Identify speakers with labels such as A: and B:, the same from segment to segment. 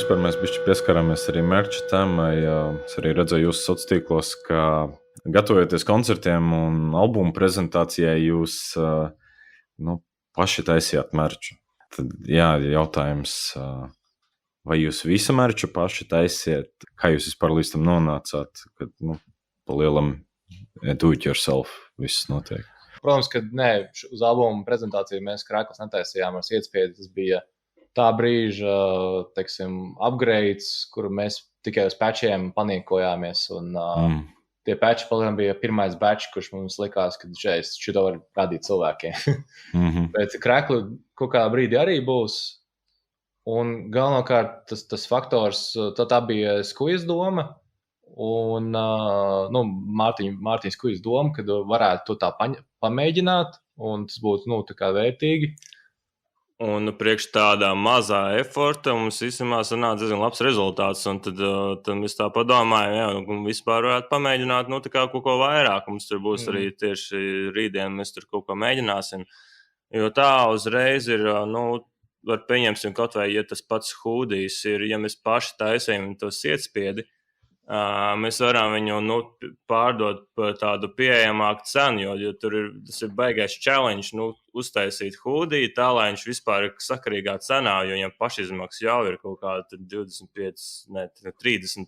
A: vispār mēs bišķi pieskarāmies arī merča tēmai. Es arī redzēju jūsu sociālos tīklos, ka gatavojoties koncertiem un albumu prezentācijai, jūs paši taisījāt merču. Tad jautājums, vai jūs visu merču paši taisiet? Kā jūs vispār līdz tam nonācāt, kad pa lielam do it yourself viss notiek?
B: Protams, ka nē, uz albumu prezentāciju mēs krēklus netaisījām ar sietspiedi. Tas bija tā brīža, upgrades, kuru mēs tikai uz patchiem panikojāmies. Un tie patchi paliem bija pirmais batch, kurš mums likās, ka šito var radīt cilvēkiem. Bet krēklu kaut kādā brīdī arī būs. Un galvenokārt tas faktors, tā bija Skujas doma. Un Mārtiņa Skujas doma, kad varētu to tā pamēģināt, un tas būtu tā kā vērtīgi.
C: Un priekš tādā mazā eforta mums īstenībā sanāca diezgan labs rezultāts. Un tad mēs tā padomājām, vispār varētu pamēģināt tā kā kaut ko vairāk. Mums tur būs arī tieši rītdien, mēs tur kaut ko mēģināsim. Jo tā uzreiz ir, var pieņemsim kaut vai, ja tas pats hūdijs ir, ja mēs paši taisījam to sietspiedi, mēs varam viņu pārdot par tādu pieejamāku cenu, jo tas ir baigais challenge, uztaisīt hūdiju tā, lai viņš vispār ir sakarīgā cenā, jo viņam pašizmaksas jau ir kaut kāda 30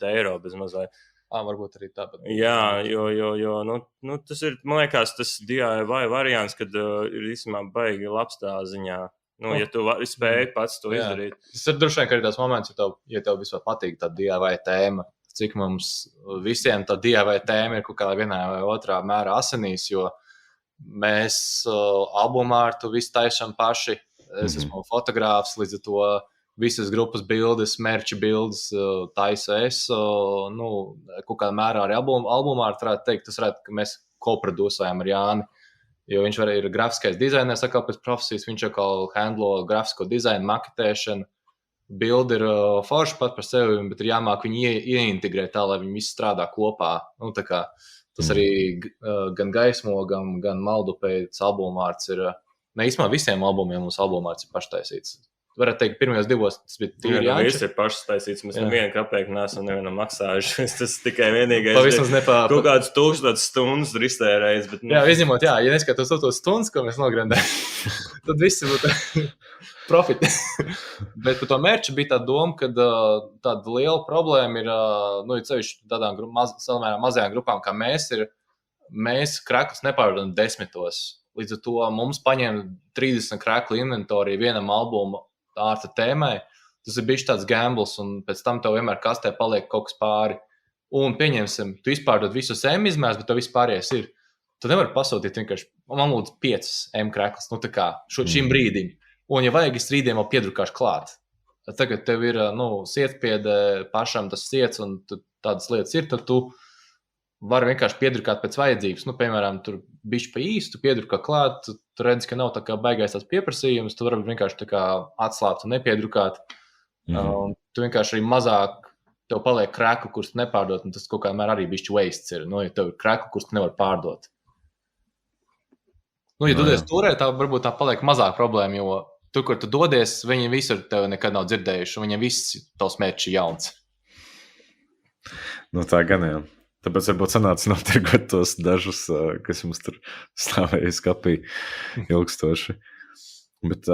C: eiro bez mazliet.
B: Varbūt arī tāpat.
C: Jā, jo tas ir, man liekas, tas DIY variants, kad ir īstenībā baigi labs tā ziņā. Ja tu spēji pats to izdarīt.
B: Tas ir droši vien, ka arī tās moments, ja tev vispār patīk tā DIY tēma, cik mums visiem tā DIY tēma ir kaut kādā vienā vai otrā mērā asinīs, jo mēs albumā ar to visu taisam paši. Es esmu fotogrāfs, līdz ar to visas grupas bildes, merča bildes taisa es. Kaut kādā mērā arī albumā varētu teikt, tas varētu, ka mēs koprodusējam ar Jāni. Jo viņš arī ir grafiskais dizainers, atkal pēc profesijas, viņš atkal handlo grafisko dizainu, maketēšanu. Bildi ir forši pat par sevi, bet ir jāmāk viņu ieintegrēt tā, lai viņi visi strādā kopā. Tā kā tas arī gan gaismo, gan maldupējas albumvārds ir. Īstenībā visiem albumiem mums albumvārds ir paštaisīts. Varētu teikt, pirmajos divos tas bija tīri Jāņš.
C: Viss ir paštaisīts, mēs nevienu kapeiku neesam nevienam maksājuši. Tas tikai vienīgais. Kaut kādas 1000 stundas ir iztērējis. Bet,
B: Jā, izņemot, ja neskatos to stundas, ko mēs nograndējam, tad viss būtu profiti. Bet par to merču bija tā doma, ka tāda liela problēma ir, cevišķi tādām mazajām grupām, kā mēs krēklus nepārdodam 10. Līdz ar to mums paņem 30 krēklu inventoriju vienam albumam ārta tēmai. Tas ir bijis tāds gambles, un pēc tam tev vienmēr kastē paliek kaut kas pāri. Un pieņemsim, tu izpārdod visus M izmērs, bet tev vispārējais ir. Tu nevari pasūtīt vienkārši, man lūdzu 5 M krēklus, tā kā šim brīdim. Un ja vajag, es rītdien vēl piedrukāšu klāt. Tagad tev ir, sietspiede pašam tas siets, un tādas lietas ir, tad tu vari vienkārši piedrukāt pēc vajadzības. Piemēram, tur bišķi pa īstu, piedrukā klāt, tu redzi, ka nav tā kā baigais tās pieprasījums, tu vari vienkārši tā kā atslāpt un nepiedrukāt. Tu vienkārši arī mazāk, tev paliek krēklu, kurus tu nepārdot, un tas kaut kā mēr arī bišķi wastes ir. Ja tev ir krēklu, kurus tu nevar pārdot. Ja dodies turē, tā varbūt tā paliek mazāk problēma, jo tur, kur tu dodies, viņi visur tevi nekad nav dzirdējuši, un viņiem viss tavs mērķis ir jauns.
A: Tā gan jau. Tāpēc varbūt sanāca notirgot tos dažus, kas jums tur stāvēja skapī ilgstoši. Bet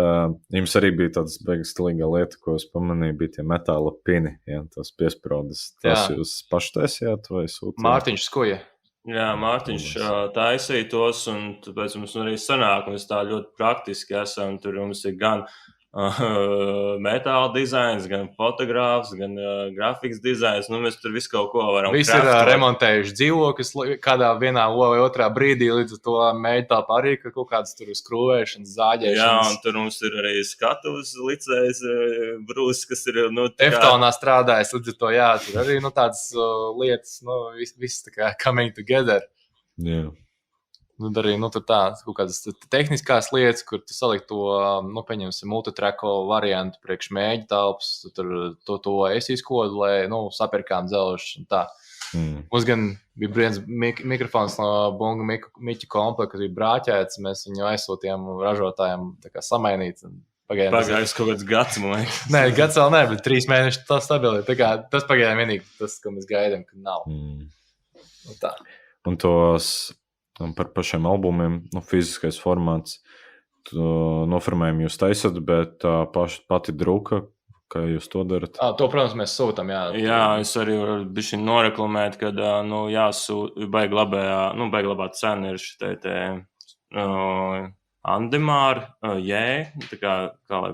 A: jums arī bija tāds beigas stilīgā lieta, ko es pamanīju, bija tie metāla pini, tās piespraudas. Tās jūs paši taisījāt vai sūtījāt?
B: Mārtiņš Skuja.
C: Jā, Mārtiņš taisīja tos, un tāpēc mums arī sanāk, mēs tā ļoti praktiski esam. Tur mums ir gan metāla dizains, gan fotogrāfs, gan grafikas dizains. Mēs tur visu kaut ko varam
B: Visi kraftot. Ir remontējuši dzīvokļus kādā vienā vai otrā brīdī, līdz ar to mēģināt arī kaut kādas tur skrūvēšanas, zāģēšanas.
C: Jā, un tur mums ir arī skatuves licējs brūs, kas ir
B: Eftonā strādājis, līdz ar to tur arī tādas lietas, viss tā kā coming together.
A: Jā.
B: Arī tur tādas kaut kādas tehniskās lietas, kur tu saliki to, pieņemsim, multitracko variantu priekš mēģi telpas, tur to esīs kodu, lai, sapirkām dzelžus un tā. Mums gan bija viens mikrofons no Bunga Miķa komplekta, kas bija brāķēts, mēs viņu aizsūtījām ražotājiem tā kā samainīt un
C: Pagājis kaut kāds gads, man liekas.
B: Nē, gads vēl nē, bet 3 mēneši tā stabili. Tā kā tas pagājām vienīgi tas, ko mēs gaidām, ka nav. Nu, tā.
A: Un tos par pašiem albumiem, fiziskais formāts, noformējumu jūs taisat, bet pati druka, kā jūs to darat?
B: To, protams, mēs sūtam, jā.
C: Jā, es arī varu bišķi noreklamēt, kad, baigi labā cena ir šitai te Andemāra, tā kā lai,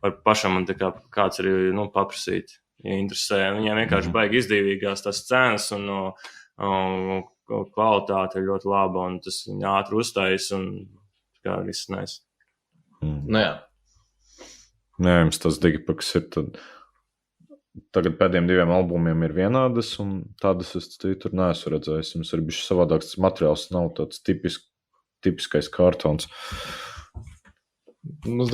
C: var pašam man tā kā kāds arī, paprasīt, ja interesē. Viņiem vienkārši baigi izdevīgās tās cenas un kvalitāte ir ļoti laba un tas viņa ātri uztais un tā kā viss nice.
B: Nu, jā.
A: Jā, jums tas digipaks ir tad. Tagad pēdējiem 2 albumiem ir vienādas, un tādas es tur neesmu redzējis. Jums ir bišķi savādāks tas materiāls, nav tāds tipiskais kartons.
B: Mums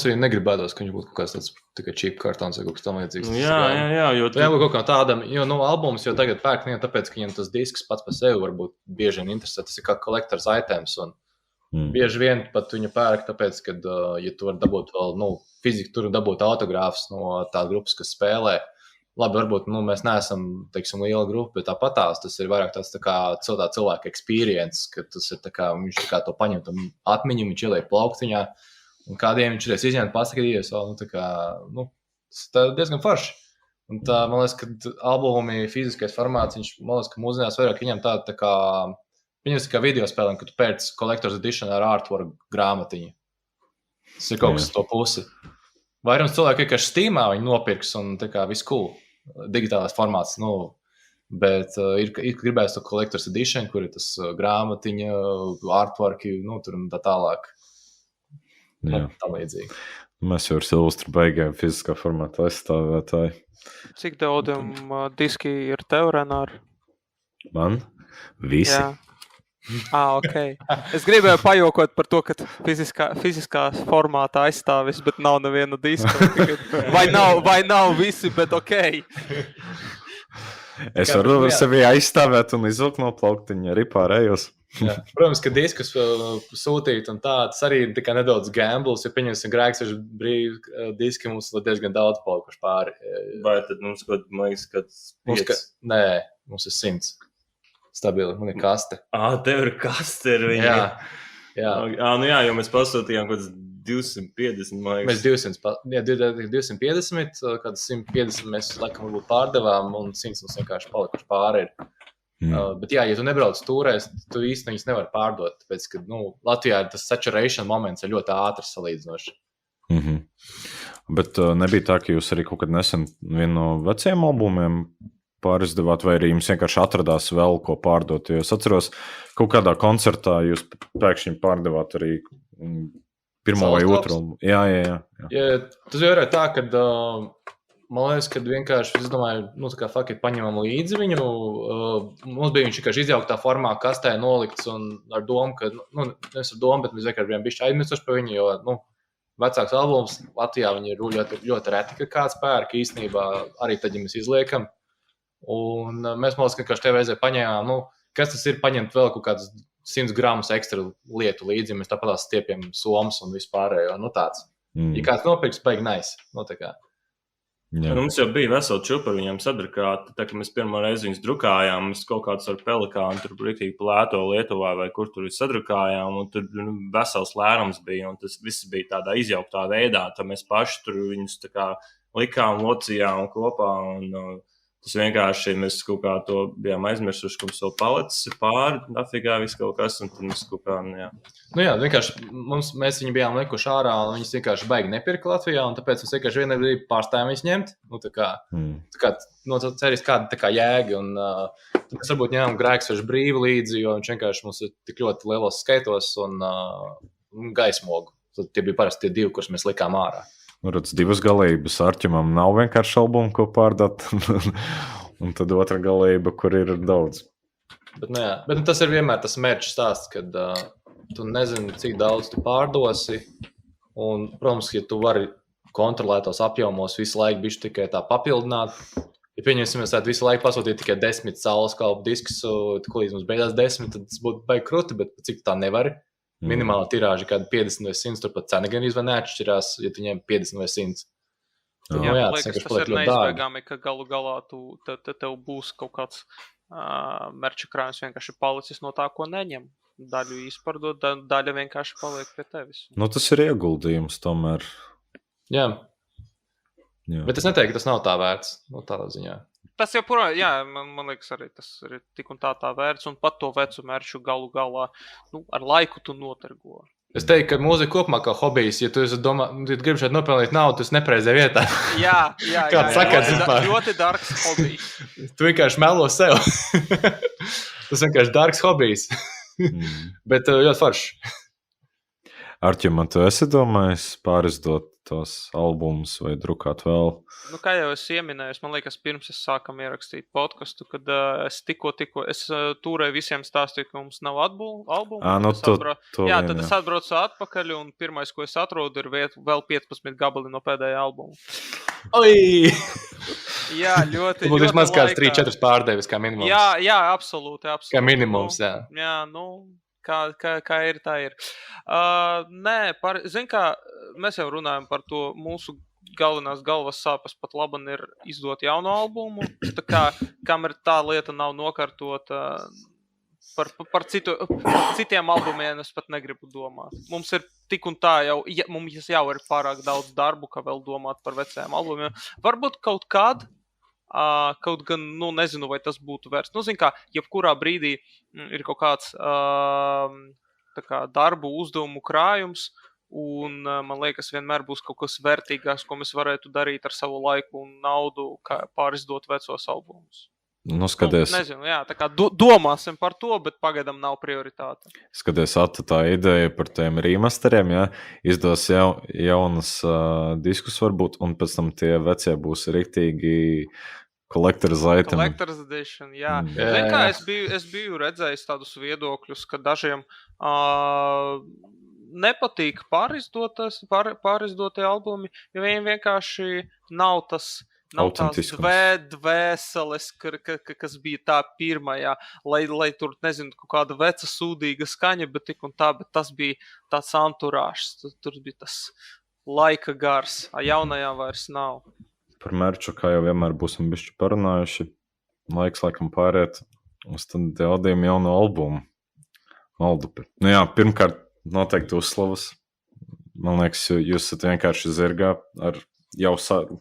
B: arī negribētos, ka viņš būtu kaut kāds tāds tikai cheap kartons vai kaut kas tam vajadzīgs.
C: Jā, jo
B: jābūt kaut kā tādam, jo albums jau tagad pērk ne tāpēc, ka viņam tas disks pats par sevi varbūt bieži vien interesē. Tas ir kā collectors items, un bieži vien pat viņu pērk, tāpēc, ka, ja tu vari dabūt vēl, fiziski tur dabūt autogrāfus no tā grupas, kas spēlē. Labi, varbūt mēs neesam, teiksim, liela grupa, bet tāpatās tas ir vairāk tāds tā kā cilvēka experience, ka tas ir tā kā, viņš tā kā to paņem tam atmiņu, viņš ieliek plauktiņā, un kādiem viņš reiz izņemt paskatījies, tas ir diezgan forši. Un tā, man liekas, ka albumi fiziskais formāts, viņš, man liekas, ka mūsdienās vairāk viņam tā kā, viņam tā kā video spēlēm, ka tu pērc Collector's Edition ar artwork grāmatiņu. Tas ir kaut kas to pusi. Vairums cilvēku vienkārši Steamā viņi nopirks un tā kā viss cool. Digitālais formāts, bet ir gribējis to Collector's Edition, kur ir tas grāmatiņa, artworki, tur un tā tālāk. Tā līdzīgi.
A: Mēs jau ar Silvestru baigām fiziskā formātā aizstāvētāji.
D: Cik daudziem diski ir tev, Renār?
A: Man? Visi.
D: Jā. Ok. Es gribēju pajokot par to, ka fiziskā formātā aizstāvis, bet nav neviena diska. Vai nav visi, bet ok.
A: Es varu sevi aizstāvēt un izvilkt no plauktiņa arī pārējos.
B: Jā. Protams, ka diskus sūtīt un tā, tas arī ir tikai nedaudz gambles, ja pieņemsim grēks, brīvi diski mums ir diezgan daudz palikuši pāri.
C: Vai tad mums kaut, man liekas, kad 5?
B: Nē, mums ir 100. Stabili, man ir kaste.
C: Tev ir kaste ar viņu.
B: Jā.
C: Jo mēs pasūtījām kaut kāds 250, man liekas.
B: Mēs 250, kāds 150 mēs laikam varbūt pārdevām, un 100 mums vienkārši palikuši pāri ir. Bet jā, ja tu nebrauc tūrēs, tu īsti viņus nevar pārdot, tāpēc, ka, Latvijā tas saturation moments ir ļoti ātrs salīdzinoši.
A: Bet nebija tā, ka jūs arī kaut kad nesen vienu no veciem albumiem pārizdevāt, vai arī jums vienkārši atradās vēl ko pārdot. Jo es atceros, kaut kādā koncertā jūs pēkšņi pārdevāt arī pirmo vai otru. Jā.
B: Tas jau ir tā, ka man liekas, ka vienkārši, es domāju, tā kā fakti paņemam līdzi viņu. Mums bija viņš vienkārši izjauktā formā kastē nolikts un ar domu, ka, nevis ar domu, bet mēs vienkārši bijām bišķi aizmirsuši par viņu, jo, vecāks albums Latvijā viņi ir ļoti, ļoti reti, ka kāds pērk īstenībā arī tad, ja mēs izliekam. Un mēs, man liekas, ka tev reizē paņēmām, kas tas ir paņemt vēl kaut kādus 100 gramus ekstra lietu līdzi, mēs tāpat stiepjam somas un vispārējo, tāds. Ja kāds nopirks, baigi nice, tā kā.
C: Mums jau bija vesela čupa ar viņiem sadrukāta, tā kā mēs pirmo reizi viņus drukājām, mēs kaut kādus ar pelikānu tur riktīgi plēto Lietuvā vai kur tur sadrukājām, un tur vesels lērums bija, un tas viss bija tādā izjauktā veidā, tad mēs paši tur viņus tā kā likām, locījām kopā, un tas vienkārši mēs kaut kā to bijām aizmirsuši, ka mums vēl palicis pāri, dafigā viss kaut kas, un tad mēs kaut kā, jā.
B: Vienkārši mēs viņu bijām likuši ārā, un viņus vienkārši baigi nepirka Latvijā, un tāpēc mēs vienkārši vienā brīdī pārstājām viņus ņemt. Ceries kāda tā kā jēga, un mēs varbūt ņēmām grēksešu brīvi līdzi, jo viņš vienkārši mums ir tik ļoti lielos skaitos un gaismogu. Tad tie bija parasti tie 2, kurus mēs likām ārā.
A: Redz, 2 galības. Arķimam nav vienkārši albumu, ko pārdot, un tad otra galība, kur ir daudz.
B: Bet tas ir vienmēr tas merch stāsts, kad tu nezini, cik daudz tu pārdosi, un, protams, ja tu vari kontrolētos apjomos visu laiku bišķi tikai tā papildināt, ja pieņemsim, mēs visu laiku pasūtīt tikai 10 saules kalpu diskus, līdz mums beigās 10, tad tas būtu baigi kruti, bet cik tā nevari. minimāla tirāža kāda 50 vai 100, turpat cena gan vai neatšķirās, ja tu ņem 50 vai 100. Tad,
D: Jā,
B: jā,
D: man liekas, tas ir neizbēgami, ka galu galā tev būs kaut kāds merča krājums vienkārši palicis no tā, ko neņem. Daļu izpardot, daļa vienkārši paliek pie tevis.
A: Nu, tas ir ieguldījums tomēr.
B: Jā.
A: Jā.
B: Bet es neteiktu, ka tas nav tā vērts, no tādā ziņā.
D: Tas joprojām, jā, man liekas arī tas ir tik un tā vērts, un pat to vecu mērķu galu galā, ar laiku tu notargo.
B: Es teiktu, ka mūzika kopumā kā hobijs, ja tu gribi šeit nopelnīt naudu, tas nepareizajā vietā.
D: Jā,
B: Kāds sakars vispār?
D: Ļoti dārgs hobijs.
B: Tu vienkārši melo sev. Tas vienkārši dārgs hobijs. Bet ļoti forši.
A: Arķim, man tu esi domājis pārizdot tos albumus vai drukāt vēl?
D: Kā jau es ieminēju, man liekas, pirms es sākam ierakstīt podcastu, kad es tikko tūrēju visiem stāstīju, ka mums nav albumu. Tad es atbraucu atpakaļ, un pirmais, ko es atrodu, ir vēl 15 gabali no pēdējā albuma.
B: Oi!
D: Jā, ļoti.
B: Tas būtu vismaz kāds 3-4 pārdevis kā minimums.
D: Jā, absolūti.
B: Kā minimums, jā.
D: Jā, kā ir, tā ir. Zin kā, mēs jau runājam par to mūsu galvenās galvas sāpes pat laban ir izdot jaunu albumu. Tā kā, kamēr tā lieta nav nokārtota, par citiem albumiem es pat negribu domāt. Mums ir tik un tā mums jau ir pārāk daudz darbu, ka vēl domāt par vecajiem albumiem. Varbūt kaut gan, nezinu, vai tas būtu vērts. Zin kā, jebkurā brīdī ir kaut kāds darbu uzdevumu krājums, un man liekas, vienmēr būs kaut kas vērtīgāks, ko mēs varētu darīt ar savu laiku un naudu, kā pārizdot vecos albumus.
A: Skaties.
D: Nezinu, jā, tā kā domāsim par to, bet pagaidām nav prioritāte.
A: Skaties, tā ideja par tiem remasteriem, ja? Izdos jaunas diskus varbūt, un pēc tam tie vecie būs riktīgi collector's item.
D: Collector's edition, jā. Zin kā, es biju redzējis tādus viedokļus, ka dažiem nepatīk pārizdotie albumi, jo viņiem vienkārši nav tās dvēseles, kas bija tā pirmajā, lai tur, nezinu, kaut kāda veca sūdīga skaņa, bet tik un tā, bet tas bija tāds anturāžs, tur bija tas laika gars, jaunajā vairs nav.
A: Par merču, kā jau vienmēr būsim bišķi parunājuši, laiks laikam pāriet uz tad audiem jaunu albumu. Maldupi. Jā, pirmkārt, noteikti uzslavas. Man liekas, jūs esat vienkārši zirgā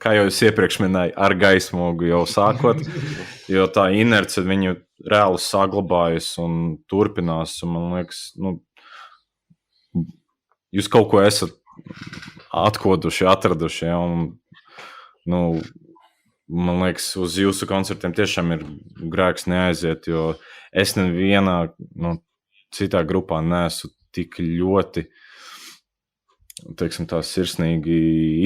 A: kā jau es iepriekš minēju, ar gaismogu jau sākot, jo tā inerce viņu reāli saglabājas un turpinās, un man liekas, jūs kaut ko esat atkoduši, atraduši, ja, un, man liekas, uz jūsu koncertiem tiešām ir grēks neaiziet, jo es nevienā, citā grupā neesmu tik ļoti, teiksim, tā sirsnīgi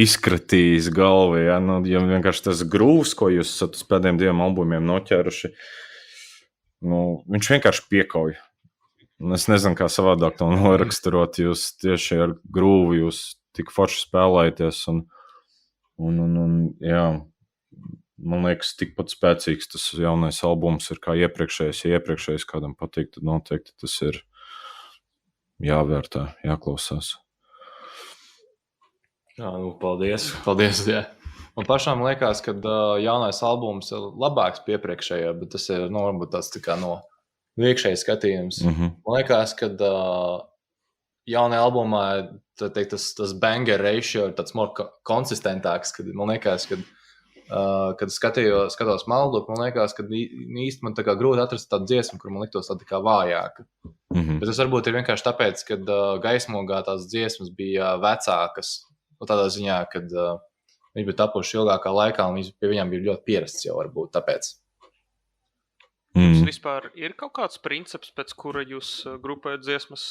A: izkratījis galvu, ja? Jo vienkārši tas grūvs, ko jūs esat uz pēdējiem 2 albumiem noķēruši, viņš vienkārši piekauj. Es nezinu, kā savādāk to noraksturot, jūs tieši ar grūvu jūs tik forši spēlējaties, un jā, man liekas, tikpat spēcīgs tas jaunais albums ir kā iepriekšējais. Ja iepriekšējais kādam patīk, tad noteikti tas ir jāvērtē, jāklausās.
C: Jā, paldies.
B: Paldies, jā. Man pašām liekas, ka jaunais albums ir labāks pie iepriekšējā, bet tas ir, varbūt tāds tā kā no iekšējas skatījums. Man liekas, ka jaunajā albumā tas banger ratio ir tāds more konsistentāks, kad man liekas, kad skatos Maldupi, man liekas, ka īsti man tā kā grūti atrast tādu dziesmu, kur man liktos tā kā vājāka. Bet tas varbūt ir vienkārši tāpēc, ka gaismogā tās dziesmas bija vecākas, tādā ziņā, kad viņi bija tapuši ilgākā laikā, un pie viņām bija ļoti pierasts jau varbūt tāpēc.
D: Jums vispār ir kaut kāds princips, pēc kura jūs grupējat dziesmas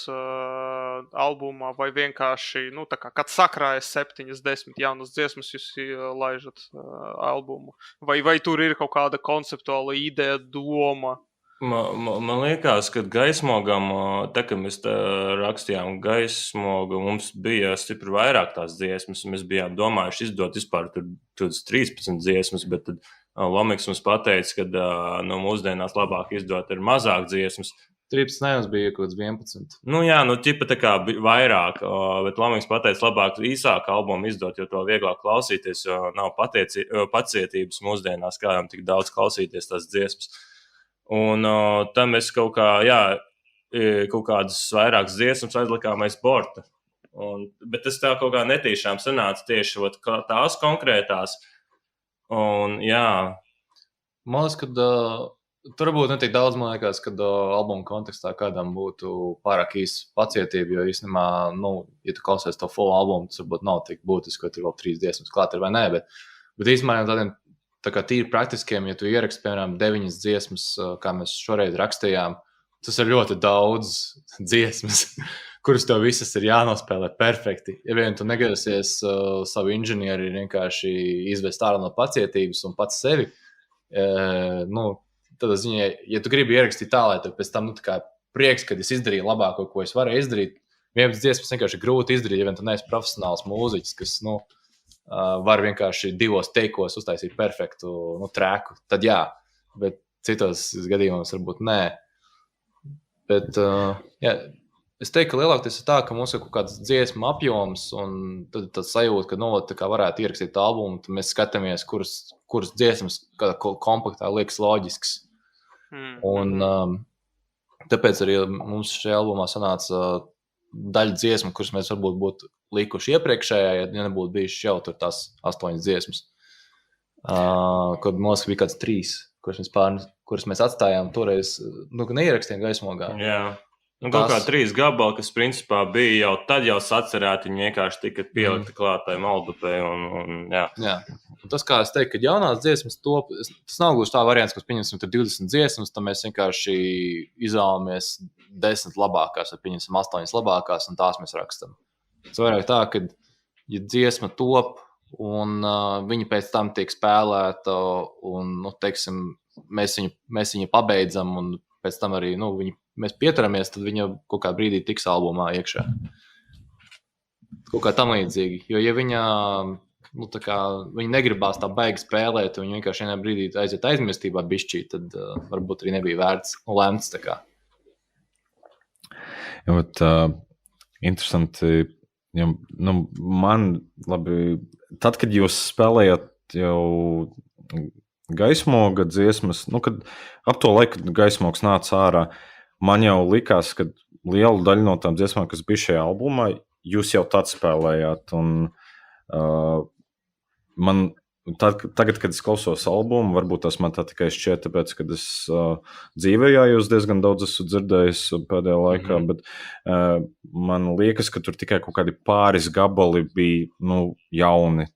D: albumā, vai vienkārši, tā kā, kad sakrājas 7-10 jaunas dziesmas, jūs laižat albumu? Vai tur ir kaut kāda konceptuāla ideja, doma?
C: Man liekas, ka gaismogam, tā kā mēs rakstījām gaismogu, mums bija stipri vairāk tās dziesmas, un mēs bijām domājuši izdot vispār tur 13 dziesmas, bet tad Lomiks mums pateica, ka mūsdienās labāk izdot ir mazāk dziesmas,
B: 13 ne, mums bija kaut kāds 11.
C: Nu, jā, ķipa tā kā vairāk, bet Lamings pateica, labāk īsāku albumu izdot, jo to vieglāk klausīties, jo nav pacietības mūsdienās, kādām tik daudz klausīties tās dziesmas. Un tam mēs kaut kādas vairākas dziesmas aizlikām aiz borta. Bet tas tā kaut kā netīšām sanāca tieši tās konkrētās. Un, jā.
B: Man liekas, ka tur būtu netik daudz, man liekas, kad albuma kontekstā kādam būtu pārāk īsa pacietība, jo īstenībā, ja tu klausies to full albumu, tas varbūt nav tik būtiski, ka tur vēl 3 dziesmas klāt ir vai nē, bet īstenībā tādiem tā kā tīri praktiskiem, ja tu ieraksti, piemēram, 9 dziesmas, kā mēs šoreiz rakstījām, tas ir ļoti daudz dziesmas, kuras tev visas ir jānospēlē perfekti. Ja vien tu negrasies savu inženieri vienkārši izvest ārā no pacietības un pats sevi, tādā ziņā, ja tu gribi ierakstīt tā, lai tev pēc tam tā kā prieks, kad es izdarīju labāko, ko es varēju izdarīt, 11 dziesmas vienkārši grūti izdarīt, ja vien tu neesi profesionāls mūziķis, kas var vienkārši 2 teikos uztaisīt perfektu trēku, tad jā, bet citos gadījumos varbūt nē. Bet jā, es teiktu, ka lielākoties ir tā, ka mums ir kaut kāds dziesmu apjoms un tad sajūta, ka tā kā varētu ierakstīt albumu, tad mēs skatāmies, kuras dziesmas kādā kompaktā liekas loģisks. Un tāpēc arī mums šajā albumā sanāca daļa dziesmu, kuras mēs varbūt būtu likuši iepriekšējā, ja nebūtu bijuši jau tur tās 8 dziesmas. Kad mums bija kāds 3, kuras mēs atstājām toreiz, neierakstījām gaismogā.
C: Jā. Kaut kā 3 gabali, kas principā bija jau tad jau sacerēti, viņi vienkārši tika pielikti klātai Maldupē. Jā.
B: Un tas, kā es teiktu, ka jaunās dziesmas top, tas nav gluži tā variants, kas pieņemsim tur 20 dziesmas, tad mēs vienkārši izvēlamies 10 labākās, vai pieņemsim 8 labākās, un tās mēs rakstam. Tas vairāk tā, ka ja dziesma top, un viņa pēc tam tiek spēlēta, un, teiksim, mēs viņu pabeidzam, un pēc tam arī, mēs pieturamies, tad viņa kaut kā brīdī tiks albumā iekšā. Kaut kā tam līdzīgi. Jo, ja viņa, viņa negribās tā baigi spēlēt, un viņa vienkārši vienā brīdī aiziet aizmirstībā bišķī, tad varbūt arī nebija vērts lemts tā kā.
A: Jā, bet interesanti, ja, man labi, tad, kad jūs spēlējat jau gaismoga dziesmas, kad ap to laiku, kad gaismogs nāca ārā, man jau likās, ka liela daļa no tām dziesmām, kas bija šajā albumā, jūs jau tad spēlējāt. Un man tagad, kad es klausos albumu, varbūt tas man tā tikai šķiet, tāpēc, kad es dzīvējā jūs diezgan daudz esmu dzirdējis pēdējā laikā, bet man liekas, ka tur tikai kaut kādi pāris gabali bija jauni.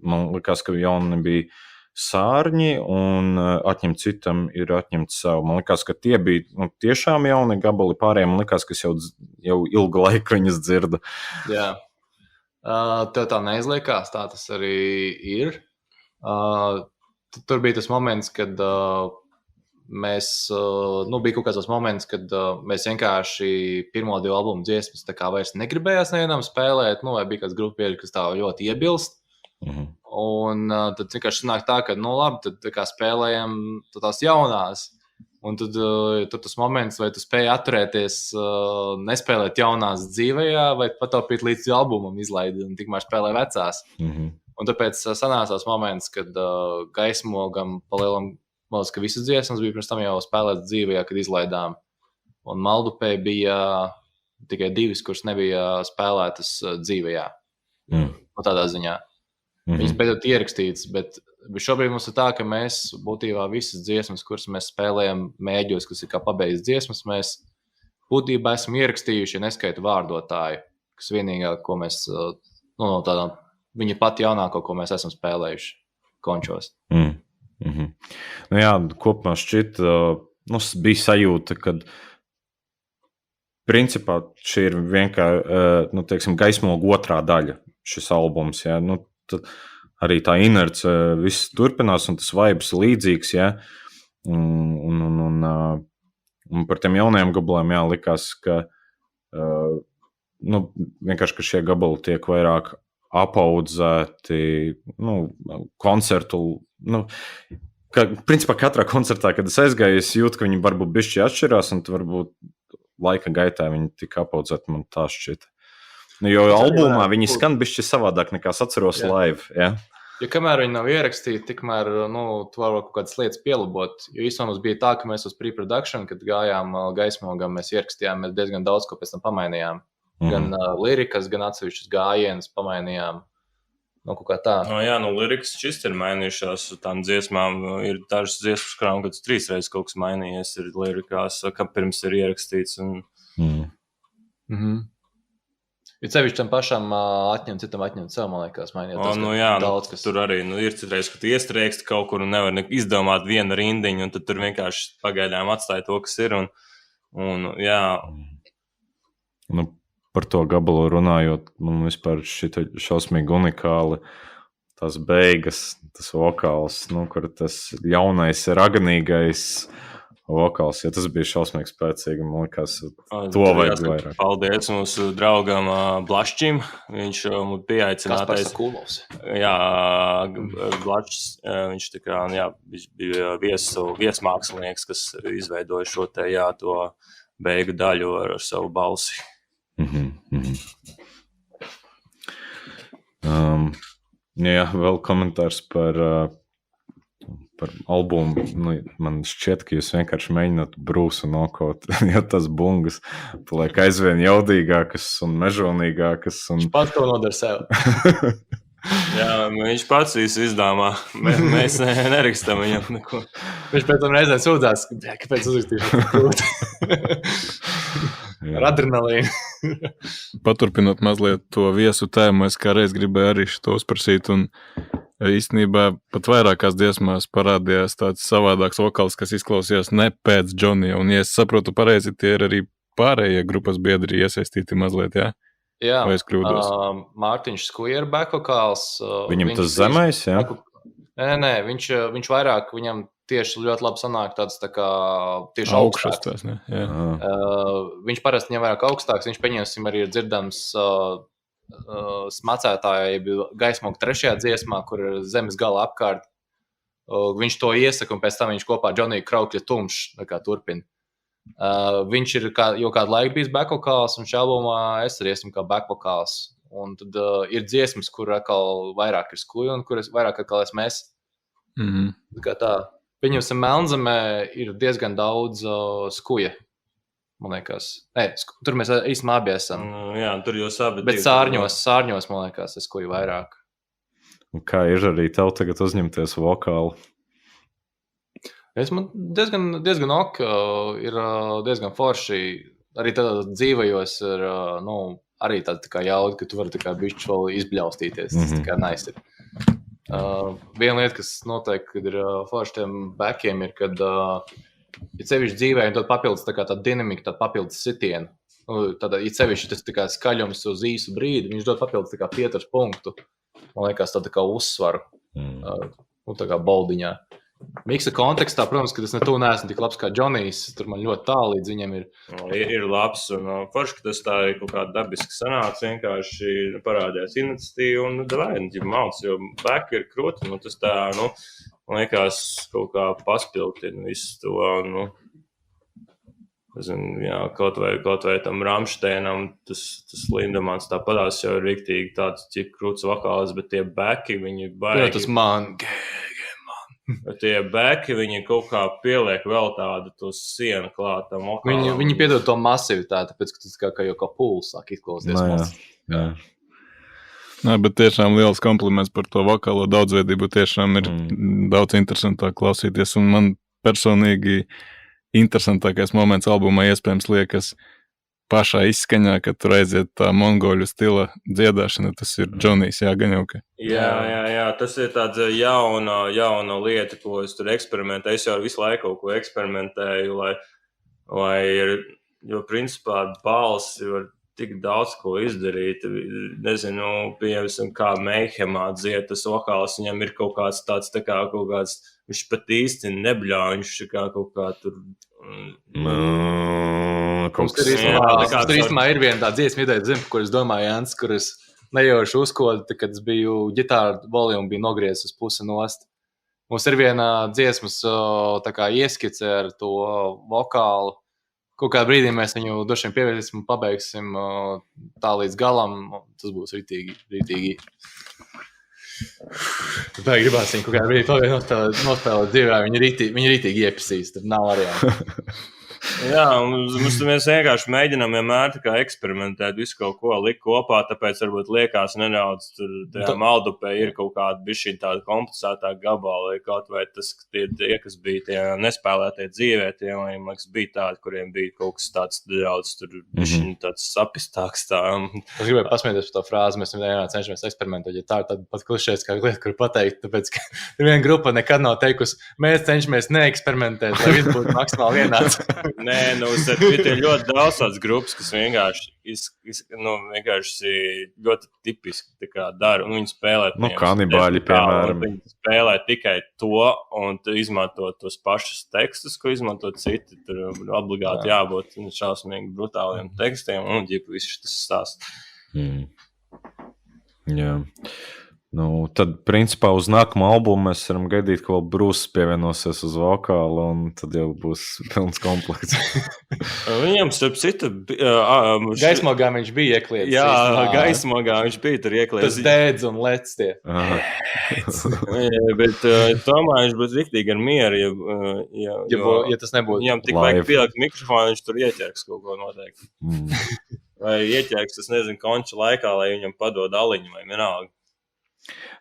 A: Man likās, ka jauni bija Sārņi un atņemt citam ir atņemt savu. Man likās, ka tie bija tiešām jauni gabali, pārējiem man likās, ka es jau ilgu laiku viņas dzirdu.
B: Jā. Tev tā neizliekās, tā tas arī ir. Tur bija tas moments, kad mēs, bija kaut kāds tas moments, kad mēs vienkārši pirmo 2 albumu dziesmas tā kā vairs negribējās nevienam spēlēt, vai bija kāds grupieri, kas tā ļoti iebilst. Un tad vienkārši sanāk tā, ka, labi, tad tā kā spēlējam tās jaunās. Un tad tas moments, vai tu spēji atturēties, nespēlēt jaunās dzīvējā, vai pataupīt līdz albumam izlaidi un tikmēr spēlē vecās. Un tāpēc sanācās moments, kad gaismogam palielam, man liekas, ka visas dziesmas bija pirms tam jau spēlētas dzīvējā, kad izlaidām. Un Maldupē bija tikai 2, kuras nebija spēlētas dzīvējā. Tādā ziņā. Viņas beidzot ierakstītas, bet šobrīd mums ir tā, ka mēs būtībā visas dziesmas, kuras mēs spēlējam mēģos, kas ir kā pabeigts dziesmas, mēs būtībā esam ierakstījuši, ja neskaitu vārdotāju, kas vienīgā, ko mēs, no tādām, viņa pati jaunāko, ko mēs esam spēlējuši končos.
A: Jā, kopumā šķiet, bija sajūta, kad principā šī ir vienkārši, gaismoga otrā daļa šis albums, jā, tad arī tā inerce viss turpinās, un tas vibes līdzīgs, ja? Un par tiem jaunajiem gabaliem, jā, likās, ka vienkārši, ka šie gabali tiek vairāk apaudzēti, koncertu, Principā katrā koncertā, kad es aizgāju, es jūtu, ka viņi varbūt bišķi atšķirās, un varbūt laika gaitā viņi tika apaudzēti, man tā šķita. Jo albumā viņi skan bišķi savādāk nekā es atceros live. Ja?
B: Jo kamēr viņi nav ierakstīti, tikmēr tu vari kaut kādas lietas pielabot. Jo īstenībā mums bija tā, ka mēs uz pre-production, kad gājām gaismogam, mēs ierakstījām, mēs diezgan daudz ko pēc tam pamainījām. Gan lirikas, gan atsevišķus gājienus pamainījām. Kaut kā tā.
C: Lirikas šis ir mainījušās tām dziesmām. Ir dažas dziesmas, kurām kāds 3 reizes kaut kas mainījies ir lirikās, kā pirms ir ierakstīts.
B: Ir sevišķi tam pašam atņemt, citam atņemt sev, man liekas, mainījās.
C: Daudz, kas tur arī ir citreiz, ka tu iestrieksti kaut kur un nevar izdomāt vienu rindiņu, un tad tur vienkārši pagaidām atstāja to, kas ir.
A: Par to gabalu runājot, man vispār šita šausmīgi unikāli tās beigas, tas vokāls, kur tas jaunais, raganīgais vokāls, ja tas bija šausmīgi spēcīgi, man liekas, to vajag vairāk.
C: Paldies mūsu draugam Blašķim, viņš pieaicinātais.
B: Kaspars Kulovs.
C: Jā, Blašķis, viņš bija viesmākslinieks, kas izveidoja šo to beigu daļu ar savu balsi.
A: Vēl komentārs par albumu. Man šķiet, ka jūs vienkārši mēģināt Brūsu nokaut, jo tas bungas paliek aizvien jaudīgākas un mežonīgākas.
B: Viņš pats to nodara sev.
C: Jā, viņš pats visu izdomā. Mēs nerakstam viņam neko.
B: Viņš pēc tam reizēm sūdzās, kāpēc uzrakstīšu krūti. Ar adrenalīnu.
E: Paturpinot mazliet to viesu tēmu, es kā reiz gribēju arī to uzprasīt, un īstenībā pat vairākās dziesmās parādījās tāds savādāks vokāls, kas izklausījās ne pēc Džonija, un ja es saprotu pareizi, tie ir arī pārējie grupas biedri iesaistīti mazliet, jā?
B: Jā,
E: vai es kļūdos?
B: Mārtiņš Skuja ir back-vokāls.
A: Viņam tas zemais, jā?
B: Nē, viņš vairāk, viņam tieši ļoti labi sanāk tāds tā kā tieši
E: augstāks.
B: Viņš parasti viņam vairāk augstāks, viņš pieņemsim arī ir dzirdams smacētāja, gaismoga 3. dziesmā, kur ir zemes gala apkārt. Viņš to iesaka, un pēc tam viņš kopā ar Džoniju Kraukļa tumšs turpina. Viņš ir jau kādu laiku bijis back-vokāls, un šajā albumā es arī esmu kā back-vokāls. Un tad ir dziesmas, kur atkal vairāk ir Skuja, un kur vairāk atkal esmu es. Kā tā. Pieņemsim, Melnzemē ir diezgan daudz Skuja, man liekas. Tur mēs īstenībā abi esam.
C: Jā, tur jūs abi.
B: Bet sārņos, man liekas, es Skuju vairāk.
A: Un kā ir arī tev tagad uzņemties vokālu?
B: Man diezgan ok, ir diezgan forši. Arī tādā dzīvajos ir arī tāda tā kā jauda, ka tu vari tā kā bišķi vēl izbļaustīties. Tas tā kā nice ir. Viena lieta, kas noteikti, kad ir forši tiem backiem, ir, kad ir sevišķi dzīvē, un tad papildus tā kā tā dinamika, tā papildus sitienu. Tad ir sevišķi tas tā kā skaļums uz īsu brīdi, viņš dod papildus tā kā pieturs punktu. Man liekas, tā kā uzsvaru. Tā kā boldiņā. Miksa kontekstā, protams, ka es neesmu tik labs kā Džonijs, tur man ļoti tālu līdz viņam ir.
C: Ir labs, un forši, ka tas tā ir kaut kāda dabiski sanāca, vienkārši parādījās iniciatīva, un ja mauc, jo back ir kroti, tas tā, man liekas, kaut kā paspiltina visu to, kaut vai tam Ramšteinam, tas Lindemans tāpadās jau ir riktīgi tāds, cik krūts vokāls, bet tie backi, viņi baigi.
B: Jā, tas man.
C: Tie beki, viņi kaut kā pieliek vēl tādu to sienu klātam.
B: Viņi piedod to masivitāti, tāpēc, ka tas kā jau kā pūls sāk izklausīties.
E: Bet tiešām liels kompliments par to vokālo daudzveidību. Tiešām ir daudz interesantāk klausīties. Un man personīgi interesantākais moments albumā iespējams liekas pašā izskaņā, kad tur aiziet tā mongoļu stila dziedāšana, tas ir Džonijs, gan jau ka.
C: Jā, tas ir tāds jauna lieta, ko es tur eksperimentēju. Es jau visu laiku kaut ko eksperimentēju, lai ir, jo principā balsi var tik daudz ko izdarīt. Nezinu, pieņemsim, kā Meihemā dzied tas vokāls, viņam ir kaut kāds tāds, tā kā kaut kāds, viņš pat īsti nebļauj, viņš kā kaut kā tur...
B: Tur īstenībā ir viena tā dziesma ideja, kur es domāju, Jānis, kur es nejauši uzkodu, kad es biju ģitāru volumu bija nogriezis uz pusi nost. Mums ir viena dziesmas tā kā ieskice ar to vokālu. Kaut kādā brīdī mēs viņu droši vien pievērsīsim un pabeigsim tā līdz galam. Tas būs ritīgi. Tā gribās viņu kaut kādā brīdī nospēlēt dzīvē. Viņi ritīgi iepisīs, tad nav variantu.
C: Jā, mēs vienkārši mēģinām vienmēr eksperimentēt, visu kaut ko likt kopā, tāpēc varbūt liekas nedaudz tajā Maldupē ir kaut kāda bišķi tāda komplicētāka gabala, vai kaut vai tas, tie, kas bija tie nespēlētie dzīvē, tie, man liekas, bija tādi, kuriem bija kaut kas tāds daudz, tur bišķi tāds sapistāks tā.
B: Es gribēju pasmieties par to frāzi, mēs vienā cenšamies eksperimentēt, ja tā ir tāda pat klišēs kā lieta, kur pateikt, tāpēc, ka viena grupa nekad nav teikusi, mēs cenšamies neeksperimentēt, lai viss būtu maksimāli vienāds.
C: Nē, ir ļoti daudz tādas grupas, kas vienkārši ļoti tipiski dara. Viņi spēlē
A: kanibāļi, piemēram.
C: Viņi spēlē tikai to un izmanto tos pašus tekstus, ko izmanto citi. Tur obligāti jābūt šausmīgi brutāliem tekstiem un viss tas stāsts.
A: Jā. Nu, tad, principā, uz nākamo albumu mēs varam gaidīt, ka vēl Brūss pievienosies uz vokālu, un tad jau būs pilns komplekts.
C: Viņam, starp citu,
B: gaismogā viņš bija iekliedz.
C: Jā, gaismogā viņš bija tur iekliedz.
B: Tas dēdz un lec tie.
C: Bet tomēr viņš būtu riktīgi ar mieru,
B: ja tas nebūtu.
C: Viņam tik vajag pielikt mikrofonu, viņš tur ieķerks kaut ko noteikti. Vai ieķerks, es nezinu, konča laikā, lai viņam padod aliņu vai vienalga.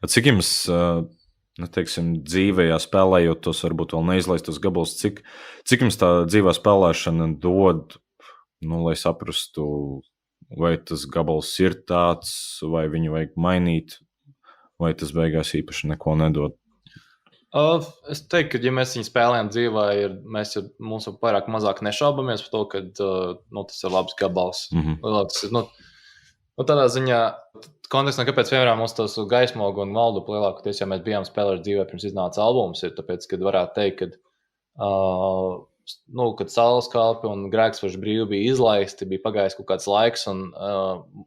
A: Cik jums, teiksim, dzīvējā spēlējot tos varbūt vēl neizlaistos gabalus, cik jums tā dzīvā spēlēšana dod, lai saprastu, vai tas gabals ir tāds, vai viņu vajag mainīt, vai tas beigās īpaši neko nedod?
B: Es teiktu, ka ja mēs viņu spēlējam dzīvā, mums vairāk mazāk nešaubamies par to, ka tas ir labs gabals. Tas ir, tādā ziņā kontekstā, kāpēc piemēram mums tos gaismogu un Maldupu lielākoties, ja mēs bijām spēlējuši dzīvē pirms iznāca albums, ir tāpēc, kad varētu teikt, kad Sauleskalpi un Grēksvaši brīvi bija izlaisti, bija pagājis kaut kāds laiks, un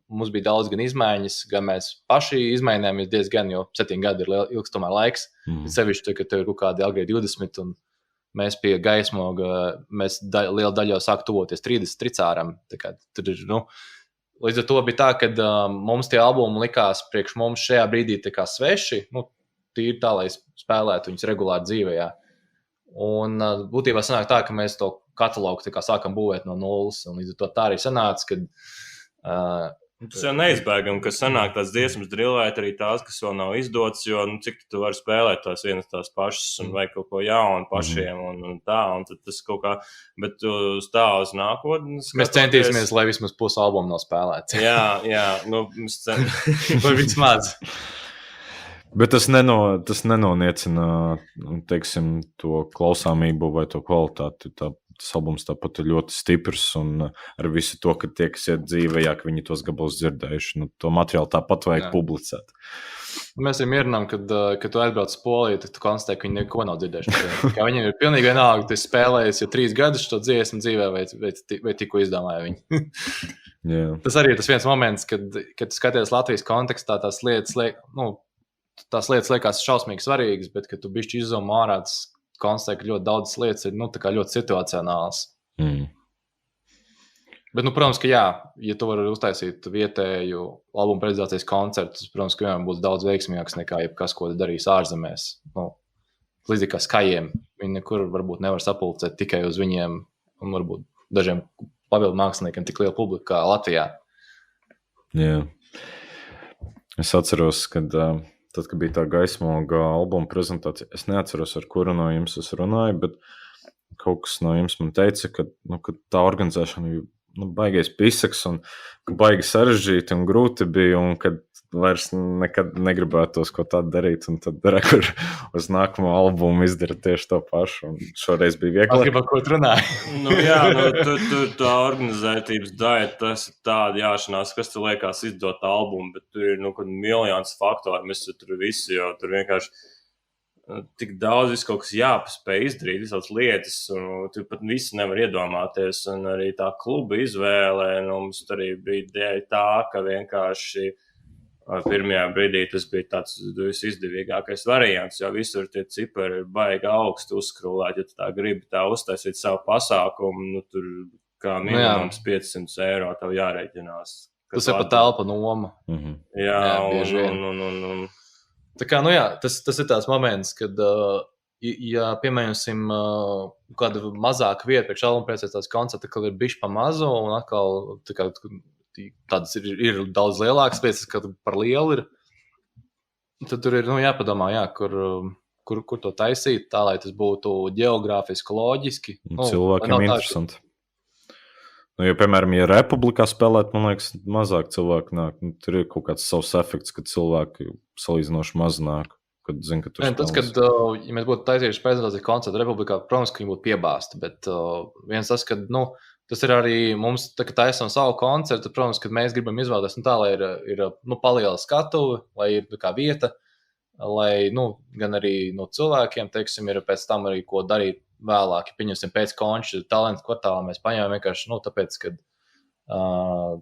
B: mums bija daudz gan izmaiņas, gan mēs paši izmainījāmies diezgan, jo 7 gadi ir ilgs tomēr laiks. Sevišķi, ka tev ir kaut kādi agri 20, un mēs pie gaismoga, mēs liela daļā sāk tuvoties 30 tricāram. Tā kā tur ir, līdz ar to bija tā, ka mums tie albumi likās priekš mums šajā brīdī tā kā sveši, tīri tā, lai spēlētu viņus regulāri dzīvējā. Un būtībā sanāk tā, ka mēs to katalogu tā kā sākam būvēt no nulles, un līdz ar to tā arī sanāca, kad...
C: Tas jau neizbēgam, ka sanāk tās dziesmas drillēt arī tās, kas vēl nav izdotas, jo cik tu vari spēlēt tās vienas tās pašas un vajag kaut ko jaunu pašiem un tā, un tad tas kaut kā, bet tu stāv uz nākotni.
B: Mēs centīsimies, lai vismaz pusi albumu nav spēlēts.
C: Jā, mēs
B: vai vismaz.
A: Bet tas nenoniecina, teiksim, to klausāmību vai to kvalitāti. Tas albums tāpat ir ļoti stiprs un ar visu to, ka tie, kas iet dzīvējā, ka viņi tos gabalus dzirdējuši, to materiālu tāpat vajag publicēt.
B: Mēs arī mierinām, kad tu aizbrauc uz Poliju, tad tu konstatē, ka viņi neko nav dzirdējuši. Viņiem ir pilnīgi vienalga, tu esi spēlējis jau 3 gadus šo dziesmu dzīvē vai tikko izdomāja viņi.
A: Yeah.
B: Tas arī ir tas viens moments, kad tu skaties Latvijas kontekstā, tās lietas liekas šausmīgi svarīgas, bet kad tu bišķi izzūmo ārā, tas konstatē, ka ļoti daudzas lietas ir ļoti situacionāls. Bet, protams, ka jā, ja tu vari uztaisīt vietēju albumu prezentācijas koncertu, tas, protams, ka vienam būs daudz veiksmīgāks nekā jebkas, ko darīs ārzemēs. Līdzīgi kā skajiem. Viņi nekur varbūt nevar sapulcēt tikai uz viņiem un varbūt dažiem papildu māksliniekiem tik liela publika kā Latvijā.
A: Jā. Es atceros, kad bija tā gaismoga albuma prezentācija, es neatceros, ar kuru no jums es runāju, bet kaut kas no jums man teica, ka tā organizēšana bija baigais pisaks un baigi sarežģīti un grūti bija, un kad vairs nekad negribētos ko tādu darīt, un tad rekur uz nākamo albumu izdara tieši to pašu, un šoreiz bija viegli.
B: Gribu, ko tu runāji.
C: Tur tā organizētības daļa, tas ir tāda jāšanās, kas tu liekas izdot albumu, bet tur ir miljons faktori, mēs tur visi, jo tur vienkārši tik daudz visu kaut kas jāpaspēj izdarīt, visādas lietas, un tu pat visu nevar iedomāties, un arī tā kluba izvēle, mums arī bija dēļ tā, ka vienkārši pirmajā brīdī tas bija tāds visizdevīgākais variants, jo visur tie cipari ir baigi augsti uzskrūlēt, ja tu tā gribi tā uztaisīt savu pasākumu, nu tur kā minimums 500 eiro tev jārēķinās.
B: Tas ir pat telpa noma.
C: Jā,
B: bieži vien.
C: un.
B: Tā kā, tas ir tāds moments, kad, ja piemēram, kāda mazāka vieta priekš albuma pēc tāds koncerta, kad ir bišķi pa mazu, un atkal tādas ir daudz lielākas vietas, kad par lielu ir, tad tur ir, jāpadomā, kur to taisīt, tā, lai tas būtu ģeogrāfiski, loģiski.
A: Cilvēkiem interesanti. Jo, piemēram, ja Republikā spēlēt, man liekas, mazāk cilvēku nāk. Tur ir kaut kāds savs efekts, kad cilvēki salīdzinoši maz nāk. Kad zin, ka tur
B: tas, kad, ja mēs būtu taisījuši prezentāciju koncertu Republikā, protams, ka viņi būtu piebāsti, bet viens tas, kad, tas ir arī mums, tā, kad taisam savu koncertu, protams, kad mēs gribam izvēlēties tā, lai ir paliela skatuve, lai ir kā vieta, lai, gan arī cilvēkiem, teiksim, ir pēc tam arī ko darīt vēlāk. Pieņemsim pēc konča talentu kvartāla, mēs paņēmām vienkārši, tāpēc, kad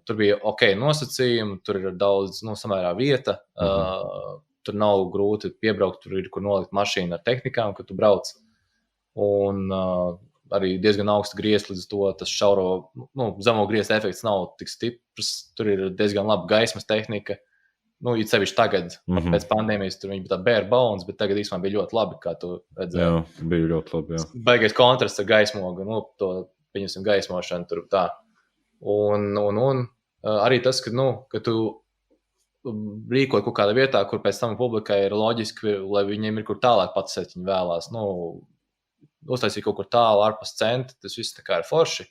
B: tur bija nosacījumi, tur ir daudz, samērā vieta, tur nav grūti piebraukt, tur ir, kur nolikt mašīnu ar tehnikām, kad tu brauc. Un arī diezgan augsta griezta, līdz to tas šauro, zemo griezta efekts nav tik stiprs, tur ir diezgan laba gaismas tehnika. It sevišķi tagad, pēc pandēmijas, tur viņi bija tā bare bones, bet tagad īstenībā bija ļoti labi, kā tu redzēji.
A: Jā, bija ļoti labi, jā.
B: Baigais kontrasts ar gaismogu, to, pieņemsim, gaismošanu tur tā. Un arī tas, ka tu rīkot kaut kādā vietā, kur pēc tam publikai ir loģiski, lai viņiem ir kur tālāk pats sēt, viņi vēlās. Uztaisīt kaut kur tālu ārpus centra, tas viss tā kā ir forši.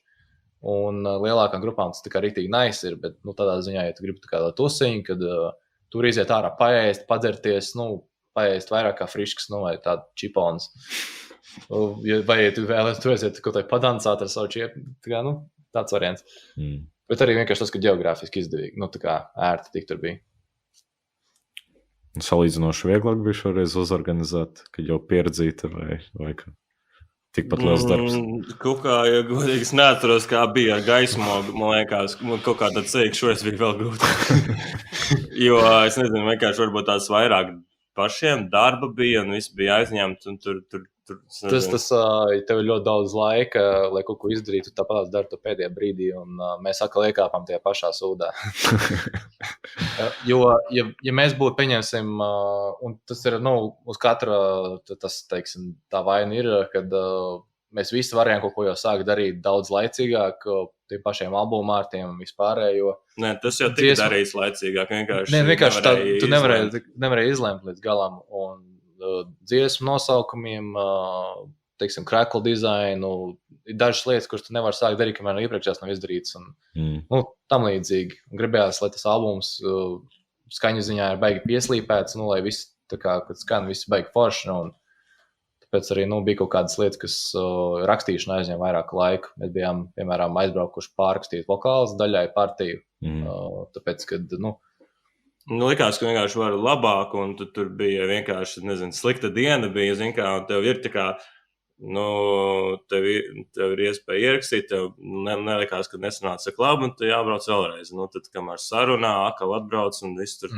B: Un lielākām grupām tas tā kā rīktīgi nice ir, bet tādā ziņā, ja tu gribi tā kā tusiņu, kad tur iziet ārā paēst, padzerties, paēst vairāk kā friškas, vai tāda čipons. Vai ja tu vēlēs, tu aiziet kaut vai padancāt ar savu čiepu, tā kā, tāds variants. Bet arī vienkārši tas, ka ģeogrāfiski izdevīgi, tā kā ērti tik tur bija.
A: Salīdzinoši vieglāk bija šoreiz uzorganizēt, kad jau pieredzīta vai kā tikpat liels darbs.
C: Kaut kā, ja godīgi, es neatceros, kā bija ar gaismogu, man liekas, kaut kā tāds ceļš šoreiz bija vēl grūti. Jo, es nezinu, vienkārši varbūt tās vairāk pašiem darba bija un viss bija aizņemts un tur
B: Tas tev ir ļoti daudz laika, lai kaut ko izdarītu, tāpat dari to pēdējā brīdī, un mēs atkal iekāpām tajā pašā sūdā. Jo, ja mēs būtu, pieņemsim, un tas ir, uz katra, tas, teiksim, tā vaina ir, kad mēs visi varējām kaut ko jau sākt darīt daudz laicīgāk, tiem pašiem albumārtiem un vispārējo.
C: Nē, tas jau tika darīts laicīgāk,
B: vienkārši tu nevarēji izlemt līdz galam, un dziesmu nosaukumiem, teiksim, crackle dizainu, ir dažas lietas, kuras tu nevari sākt darīt, kamēr iepriekšējās nav izdarīts, un tam līdzīgi. Gribējās, lai tas albums skaņu ziņā ir baigi pieslīpēts, lai viss, tā kā, kad skan, viss baigi forši, un tāpēc arī, bija kaut kādas lietas, kas rakstīšana aizņem vairāk laika. Mēs bijām, piemēram, aizbraukuši pārrakstīt vokālus daļai partiju, tāpēc, kad,
C: likās, ka vienkārši var labāk, un tur bija vienkārši, slikta diena bija, kā, un tev ir tā kā, tev ir iespēja ierakstīt, tev nelikās, ka nesanāca tik labi, un tu jābrauc vēlreiz. Tad, kamēr sarunā, atkal atbrauc, un viss tur.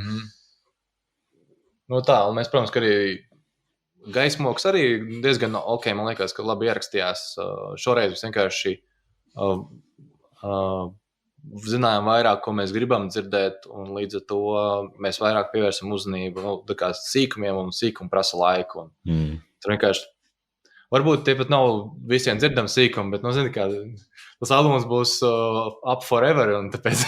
B: Tā, un mēs, protams, ka arī gaismoks arī diezgan man liekas, ka labi ierakstījās. Šoreiz mēs vienkārši zinājām vairāk, ko mēs gribam dzirdēt, un līdz ar to mēs vairāk pievērsam uzmanību sīkumiem, un sīkumi prasa laiku. Tur vienkārši, varbūt tie pat nav visiem dzirdami sīkumi, bet, zini, kā tas albums būs up forever, un tāpēc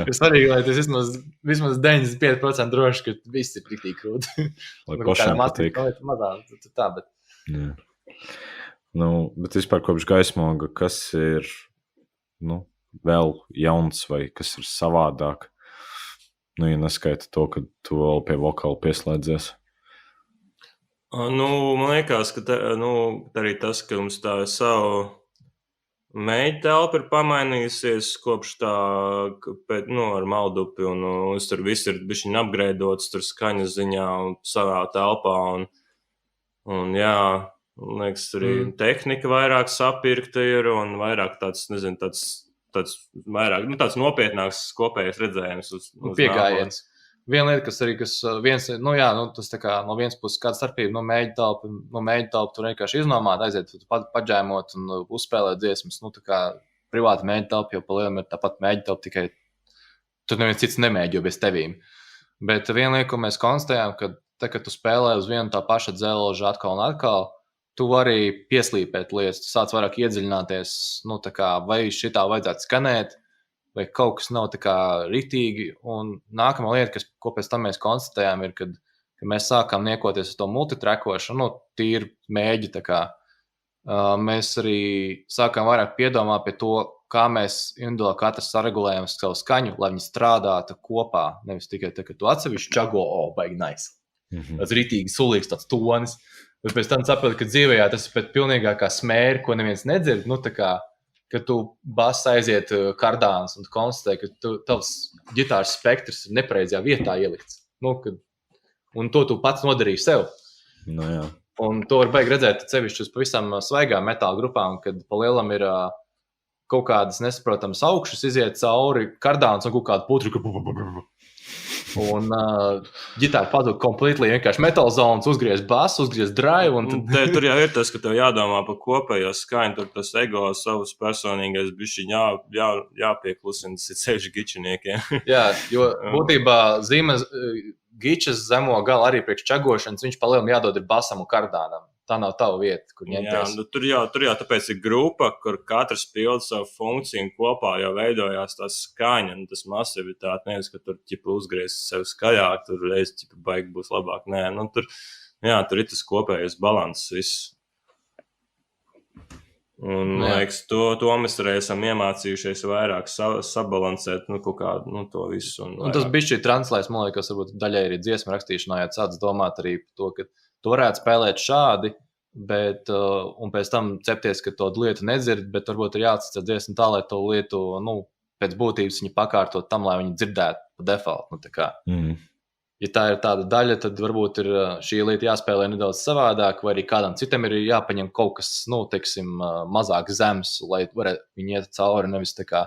B: ir svarīgi, lai tas vismaz 95% droši, ka viss ir tik krūti.
A: Lai pašiem patīk.
B: Tā, bet.
A: Jā. Bet vispār kopš gaismoga, kas ir, vēl jauns vai kas ir savādāk? Ja neskaita to, ka tu vēl pie vokāla pieslēdzies.
C: Man liekas, ka arī tas, ka mums tā savu mēģi telpa ir pamainījusies kopš tā, ar Maldupi, un tur viss ir bišķiņ upgradeots, tur skaņas ziņā un savā telpā, un jā, man liekas, arī tehnika vairāk sapirkta ir, un vairāk tāds vairāk, tāds nopietnāks kopējais redzējums uz
B: piegājiens. viena lieta, tas tā kā no vienas puses kāda starpība, mēģi telpu tur vienkārši iznomāt, aiziet, paģēmot un uzspēlēt dziesmas, tā kā privāti mēģi telpu, jo pa lielam ir tāpat mēģi telpu, tikai tur neviens cits nemēģi, jo bez tevīm. Bet viena lieta, ko mēs konstatējām, kad tu spēlē uz vienu tā paša dzelža atkal un atkal, tu vari pieslīpēt lietas, tu sāc vairāk iedziļināties, tā kā vai šitā vajadzētu skanēt, vai kaut kas nav tā kā ritīgi. Un nākamā lieta, ko pēc tam mēs konstatējām, ir, kad mēs sākām niekoties uz to multitrackošanu, tīri mēģi tā kā. Mēs arī sākām vairāk piedomāt pie to, kā mēs individuāli katrs saregulējam savu skaņu, lai viņi strādātu kopā. Nevis tikai tā, ka tu atsevišķi čago, baigi nice. Tas ritīgi sulīgs tāds tonis. Bet pēc tam saproti, ka dzīvējā tas ir pēc pilnīgākā smēra, ko neviens nedzird. Tā kā, kad tu bass aiziet kardāns un konstatē, ka tavs ģitāras spektrs ir nepareizajā vietā ielikts. Un to tu pats nodarīji sev.
A: Jā.
B: Un to var baigi redzēt sevišķi uz pavisam svaigām metāla grupām, kad pa lielam ir kaut kādas nesaprotamas augšas iziet cauri kardāns un kaut kādu putru. Un ģitāra pazūd completely, vienkārši metal zones, uzgriez basu, uzgriez drive.
C: Tur jau ir tas, ka tev jādomā par kopējo skaņu, tur tas ego savus personīgais bišķiņ jāpieklusina, tas ir ceļš gičiniekiem.
B: Jā, jo būtībā zīmes gičas zemo galu arī priekš čagošanas, viņš palielam jādod ir basam un kardānam. Tā nav tava vieta, kur ņemties.
C: Jā, tur jau tāpēc ir grupa, kur katrs pilda savu funkciju un kopā jau veidojās tā skaņa un tas masivitāte. Nevis, ka tur uzgriez sev skaļāk, tur reiz baigi būs labāk. Nē, tur ir tas kopējais balans viss. Un, liekas, to mēs arī esam iemācījušies vairāk sabalansēt, kaut kādu, to visu.
B: Un tas bišķi translēs, man liekas, varbūt daļai arī dziesmu rakstīšanā, ja sāc domāt arī par to, ka tu varētu spēlēt šādi, bet, un pēc tam cepties, ka to lietu nedzird, bet varbūt ir jāatcīt dziesmu tā, lai to lietu, pēc būtības viņi pakārtot tam, lai viņi dzirdētu pa default. Ja tā ir tāda daļa, tad varbūt ir šī lieta jāspēlē nedaudz savādāk, vai arī kādam citam ir jāpaņem kaut kas, mazāk zems, lai varētu viņi iet cauri, nevis tā kā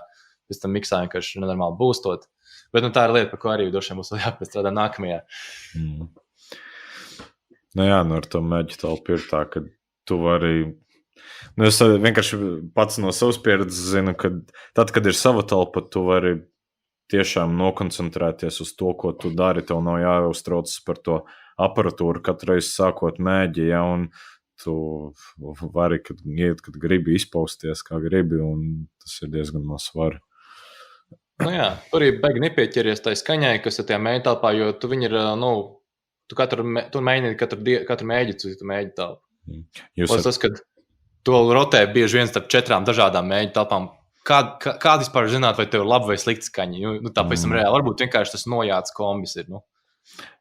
B: pēc tam miksā vienkārši nenormāli būstot. Bet tā ir lieta, par ko arī droši vien būs jāpiestrādā nākamajā.
A: Ar to mēģi telpu ir tā, ka tu vari... Es vienkārši pats no savas pieredzes zinu, ka tad, kad ir sava telpa, tu vari tiešām nokoncentrēties uz to, ko tu dari. Tev nav jāuztraucas par to aparatūru katru reizi sākot mēģi, un tu vari, kad gribi izpausties, kā gribi, un tas ir diezgan no svara.
B: Tur arī baigi nepieķeries tai skaņai, kas ir tajā mēģi telpā, jo tu viņi ir, tu mēģini katru mēģi, tu mēģi telpu. Tas, kad tu rotē bieži viens starp 4 dažādām mēģi telpām, Kāda vispār zināt, vai tev ir laba vai slikta skaņa? Tā pēc tam reāli varbūt vienkārši tas nojāts kombis ir.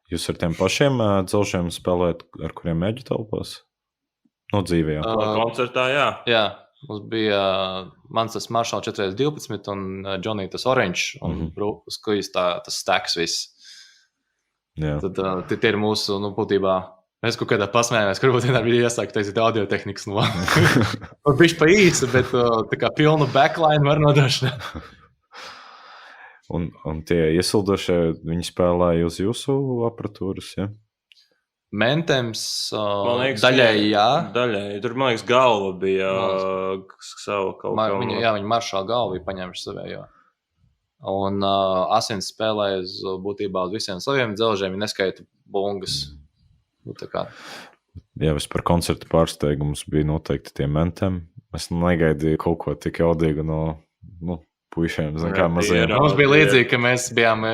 A: Jūs ar tiem pašiem dzelžiem spēlējat, ar kuriem mēģi telpās? Dzīvē, jā.
C: Koncertā, jā.
B: Jā, mums bija mans tas Marshall 4x12 un Johnny tas Orange un uz kujas tas stacks viss.
A: Jā.
B: Tad tie ir mūsu, būtībā... Mēs kaut kādā pasmējāmies, ka varbūt vienā bija iesākt taisīt audiotehnikas bišķi pa īsu, bet tā kā pilnu backline var nodrošināt.
A: Un tie iesildošie, viņi spēlēja uz jūsu aparatūras, ja?
B: Mentems daļēji, jā.
C: Daļēji. Tur, man liekas, galva bija savu kaut kā.
B: Viņa Marshall galva bija paņēmuši savējo. Un Asins spēlēja būtībā uz visiem saviem dzelžiem, ja neskaita bungas.
A: Jā, par koncertu pārsteigumus bija noteikti tie Mentem. Es negaidīju kaut ko tik jaudīgu no puišiem, kā mazajiem.
B: Mums bija līdzīgi, ka mēs bijām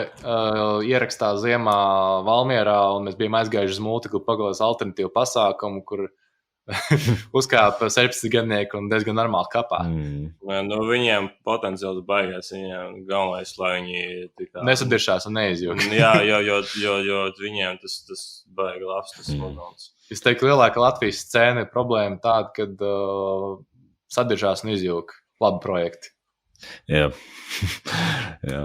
B: ierakstā ziemā Valmierā, un mēs bijām aizgājuši uz multiklu pagalvas alternatīvu pasākumu, kur uzkāpa 16-gadnieki un diezgan normāli kapā.
C: Viņiem potenciāls baigās, viņiem galvenais, lai viņi
B: nesadiršās un neizjūt.
C: Jā, jo viņiem tas baigi labs, tas models.
B: Es teiktu, lielāka Latvijas scēna ir problēma tāda, kad sadiršās un izjūg labi projekti.
A: Jā. Jā.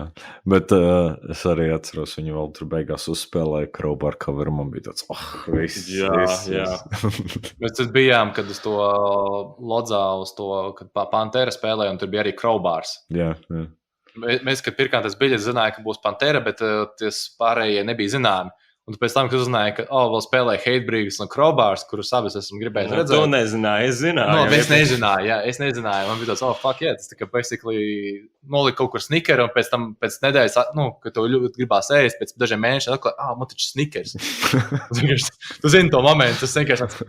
A: Bet es arī atceros, viņi vēl tur beigās uzspēlēja Crowbar cover, man bija tāds, viss.
C: Jā.
B: Mēs tur bijām, kad uz to Lodzā, kad Pantera spēlēja, un tur bija arī Crowbars.
A: Jā.
B: mēs, kad pirkām tas biļetes, zināja, ka būs Pantera, bet ties pārējie nebija zināmi. Un pēc tam, kad uzzināja, ka vēl spēlē Hatebrīgas un Crowbars, kurus abas esmu gribējis redzēt.
C: Tu nezināji, es zināju.
B: Es nezināju. Man bija tāds, fuck, yeah, tas tā kā basically nolika kaut kur snikeri, un pēc nedēļas, kad to ļoti gribās ēst, pēc dažiem mēnešiem atklāja, man taču snikers. Tu zini to momentu, tas vienkārši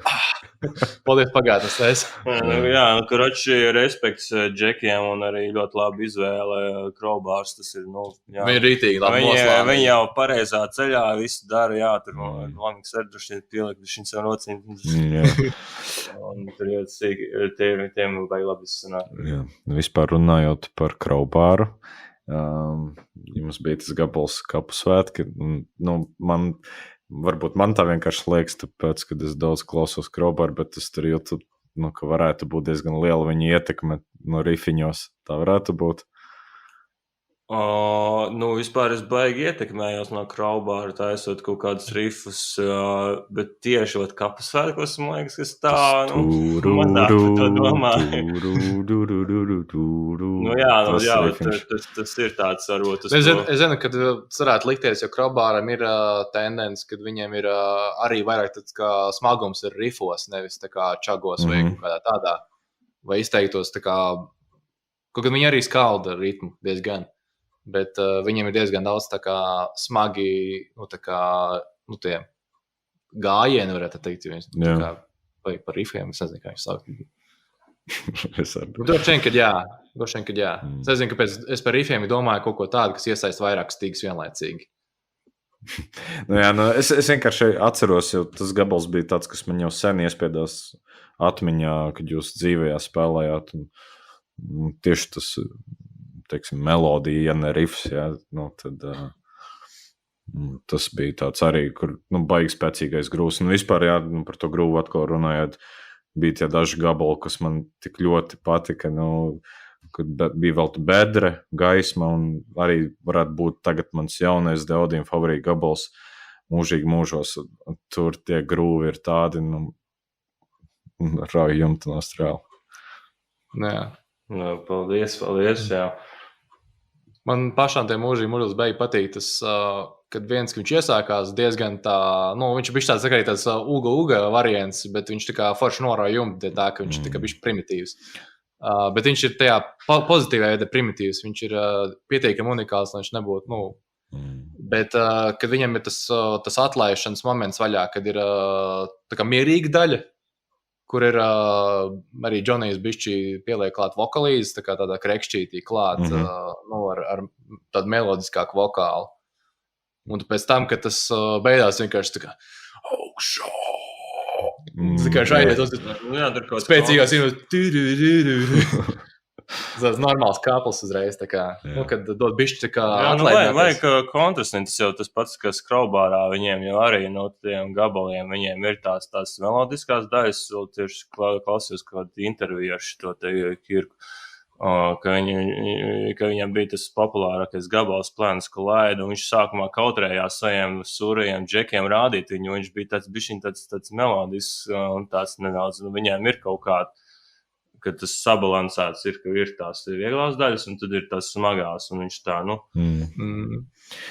B: paldies pagātnes.
C: Jā, karoči, respekts Džekiem un arī ļoti labi izvēle Crowbars, tas ir,
B: Viņi ir rītīgi labi noslēmumi.
C: Viņi jau pareizā ceļā visu dara. Jā, tur Longs ar dušiem pielikt šim savu rociņu. Un tur ļoti sīki, tiem vajag labi sanāk.
A: Jā, vispār runājot par Crowbaru, jums bija tas gabals kapu svētki. Varbūt man tā vienkārši liekas, tāpēc, kad es daudz klausos Crowbaru, bet es tur jūtu, ka varētu būt diezgan liela viņa ietekme no rifiņos. Tā varētu būt.
C: Vispār es baigi ietekmējos no Crowbara, taisot kaut kādus rifus, bet tieši kapu svētkos, man liekas, kas tā, mazāk par to domāju. Tas ir tāds, varbūt.
B: Es zinu, ka tas varētu likties, jo Crowbaram ir tendence, kad viņiem ir arī vairāk tāds kā smagums ir rifos, nevis tā kā čagos vai kaut kādā tādā, vai izteiktos tā kā, kaut kad viņi arī skalda ritmu diezgan. Bet viņiem ir diezgan daudz tā kā smagi, tie gājieni, varētu teikt, jo viņi tā kā vajag par rifiem, es nezinu, kā viņš saukt. Droši vien, kad jā. Es nezinu, kāpēc es par rifiem domāju kaut ko tādu, kas iesaist vairākas tīgas vienlaicīgi.
A: Es vienkārši atceros, jo tas gabals bija tāds, kas man jau sen iespiedās atmiņā, kad jūs dzīvējā spēlējāt. Un tieši tas... teiksim, melodija, ja ne rifs, jā, tad tas bija tāds arī, kur, baigi spēcīgais grūvs. Un vispār, jā, par to grūvu atkal runājot, bija tie daži gabali, kas man tik ļoti patika, kad bija vēl bedre, gaisma, un arī varētu būt tagad mans jaunais Deodīm favorīta gabals mūžīgi mūžos. Tur tie grūvi ir tādi, rauj jumta no strēla.
B: Jā.
C: Paldies, jā.
B: Man pašām tie mūžīgi mūžos beigi patīk tas, kad viens, ka viņš iesākās diezgan tā, viņš ir bišķi tāds uga variants, bet viņš tā kā forši norauj jumtu, tā ka viņš tā kā bišķi primitīvs. Bet viņš ir tajā pozitīvā veidā primitīvs, viņš ir pietiekami unikāls, lai viņš nebūtu, bet, kad viņam ir tas atlaišanas moments vaļā, kad ir tā kā mierīga daļa, kur ir arī Džonijs bišķi pieliek klāt vokalīzes, tā kā tādā krekšķītī klāt, ar tādu melodiskāku vokālu. Un pēc tam, kad tas beidās vienkārši tā kā augšā. Tas vienkārši aiziet uz spēcīgās tas normāls kāpls uzreiz, tā kā, kad dod bišķi tā kā atlaidināties.
C: Vajag kontrasts, jau tas pats, kas Crowbarā viņiem jau arī no tiem gabaliem, viņiem ir tās melodiskās daļas, tieši klausījos kādu interviju ar šo te Kirku, ka viņam bija tas populārākais gabals Plans Collide, un viņš sākumā kautrējās saviem surajiem džekiem rādīt viņu, viņš bija tāds melodisks un tāds nedaudz, viņiem ir kaut kāda, ka tas sabalansēts ir, ka ir tās vieglās daļas, un tad ir tās smagās, un viņš tā,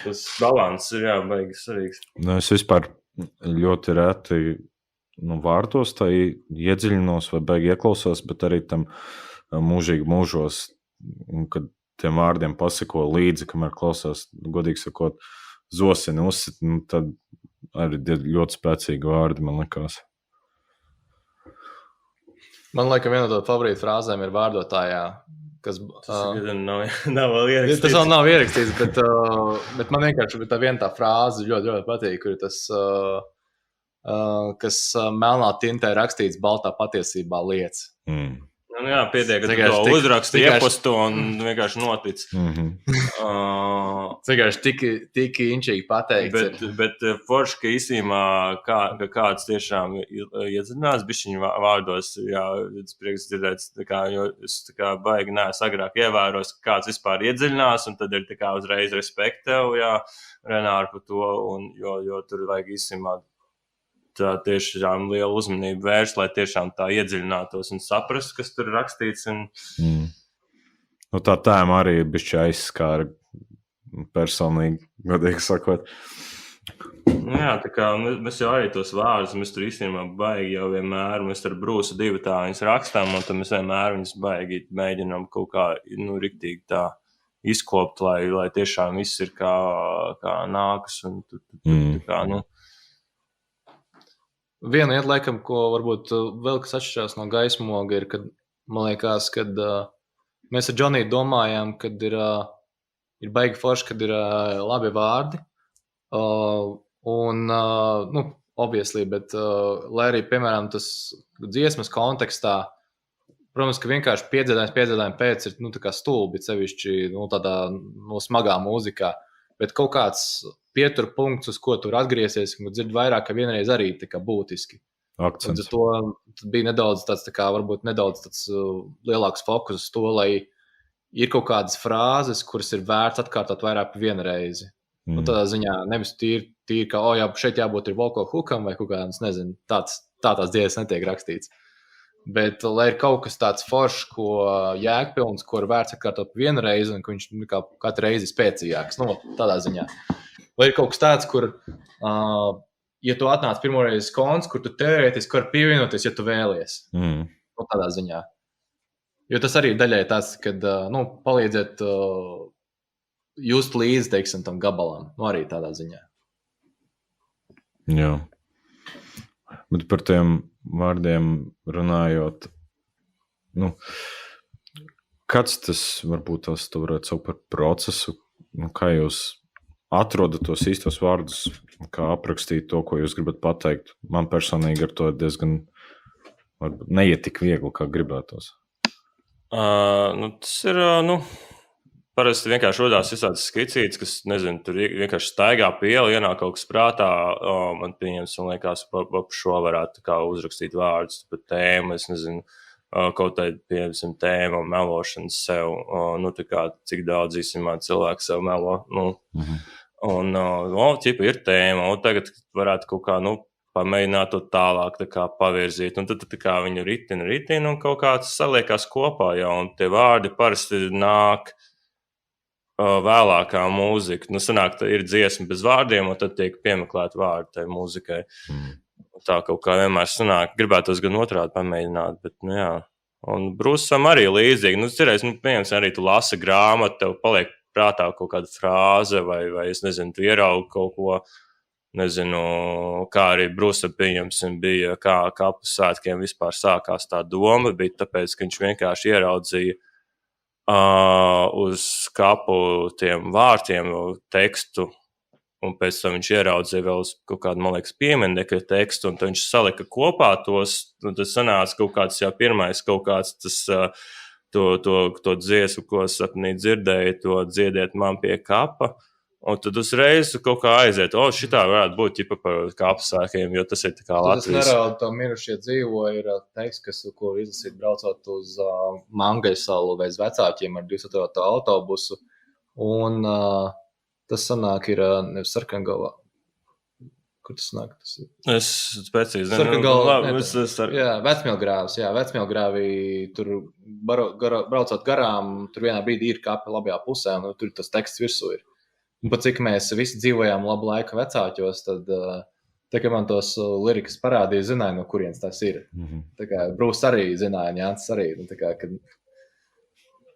C: tas balans ir, baigi svarīgs.
A: Es vispār ļoti reti vārtos tā iedziļinos vai baigi ieklausos, bet arī tam mūžīgi mūžos, kad tiem vārdiem pasako līdzi, kamēr klausās, godīgi sakot, zosini uzsit, tad arī ļoti spēcīgi vārdi, man likās.
B: Man liekas, viena no favorīta frāzēm ir vārdotājā, kas...
C: Tas nav vēl ierakstīts.
B: Tas vēl nav ierakstīts, bet man vienkārši tā viena tā frāze ļoti, ļoti patīk, kur ir tas, kas melnā tintē rakstīts, baltā patiesībā lietas.
C: Pietiek, ka to uzrakstu iepastu un vienkārši notic.
B: Vienkārši tik inčīgi pateikts.
C: Bet forši, ka īsībā kāds tiešām iedziļinās bišķiņu vārdos, es prieks dzirdēt, jo es baigi neesmu agrāk ievēros, ka kāds vispār iedziļinās, un tad ir uzreiz respekt tev, Renāri, par to, jo tur vajag īsībā tā tiešām liela uzmanība vērst, lai tiešām tā iedziļinātos un saprastu, kas tur rakstīts.
A: Nu, tā tēma arī bišķi aizskāra personīgi, godīgi sakot.
C: Nu jā, tā kā mēs jau arī tos vārdus, mēs tur īstenībā baigi jau vienmēr, mēs ar Brūsu divu tā viņas rakstām, un tad mēs vienmēr viņas baigi mēģinām kaut kā, riktīgi tā izkopt, lai tiešām viss ir kā nākas, un tā kā,
B: Viena lieta, laikam, ko varbūt vēl kas atšķirās no gaismoga, ir, kad man liekas, kad mēs ar Džoniju domājām, kad ir baigi forši, kad ir labi vārdi. Obviously, bet lai arī, piemēram, tas dziesmas kontekstā, protams, ka vienkārši piedzēdājumi pēc ir, tā kā stulbi, sevišķi, tādā, smagā mūzikā, bet kaut kāds pietur punkts, uz ko tur atgriezies, un dzird vairāk, ka vienreiz arī tā kā būtiski.
A: Akcents.
B: To bija nedaudz tāds, tā kā varbūt nedaudz tāds lielāks fokus uz to, lai ir kaut kādas frāzes, kuras ir vērts atkārtot vairāk vienu reizi. Tādā ziņā nevis tīri ka, šeit jābūt ir vocal hookam vai kaut kāds, nezinu, tās dziesmas netiek rakstīts. Bet, lai ir kaut kas tāds foršs, ko jēgpilns, ko ir vērts atkārtot vienu reizi, un ka viņš katru reizi spēcīgāks, tādā ziņā. Vai ir kaut kas tāds, kur, ja tu atnāc pirmoreiz konts, kur tu teorētiski var pievienoties, ja tu vēlies. Tādā ziņā. Jo tas arī daļai tas, kad, palīdziet just līdzi, teiksim, tam gabalam. Arī tādā ziņā.
A: Jā. Bet par tiem vārdiem runājot, kāds tas varbūt tas tu varētu saukt par procesu, kā jūs atrodat tos īstos vārdus, kā aprakstīt to, ko jūs gribat pateikt. Man personīgi ar to diezgan neiet tik viegli, kā gribētos.
C: Tas ir, parasti vienkārši rodās visādas skicītes, kas, nezinu, tur vienkārši staigā pie iela, ienāk kaut kas prātā, man pieņems, un liekas, ap šo varētu kā uzrakstīt vārdus par tēmu, es nezinu, kaut tādu, piemēram, tēmu, melošanas sev, tā kā cik daudz īstenībā cilvēku sev melo, Un, ķipa ir tēma, un tagad varētu kaut kā, pamēģināt to tālāk tā kā pavirzīt. Un tad tā kā viņu ritina, un kaut kāds saliekās kopā jau, un tie vārdi parasti nāk vēlākā mūzika. Sanāk, ir dziesma bez vārdiem, un tad tiek piemeklēt vārdi tai mūzikai. Tā kaut kā vienmēr sanāk, gribētos gan otrādi pamēģināt, bet, jā. Un Brūsam arī līdzīgi. Cerēs, piemēram, arī tu lasi grāmatu, tev paliek prātā kaut kāda frāze, vai es nezinu, tu ieraugi kaut ko, nezinu, kā arī Brūsam pieņemsim bija, kā kapu svētkiem vispār sākās tā doma, bija tāpēc, ka viņš vienkārši ieraudzīja uz kapu tiem vārtiem tekstu, un pēc tam viņš ieraudzīja vēl uz kaut kādu, man liekas, pieminekļa tekstu, un tad viņš salika kopā tos, un tas sanāca kaut kāds jau pirmais, kaut kāds tas to dziesmu, ko sapnī dzirdēju, to dziediet man pie kapa, un tad uzreiz kaut kā aiziet, šitā varētu būt ķipa par kapsākiem, jo tas ir tā kā Latvijas.
B: Tas neraudu, to mirušie dzīvo, ir teksts, ko izlasīt braucot uz Mangaisalu vai uz vecākiem ar 200 autobusu, un tas sanāk ir nevis Sarkangalā. Kur tas nāk?
C: Es precīzi nezinu.
B: Vecmielgrāvs. Jā, Vecmielgrāvī tur braucot garām, tur vienā brīdī ir kapi labajā pusē, un tur tas teksts virsū ir. Un pat cik mēs visi dzīvojām labu laiku vecāķos, tad, tā kā man tos lirikas parādīja, zināja, no kurienes tas ir. Tā kā Brūss arī zināja, Jānis arī. Tā kā, kad...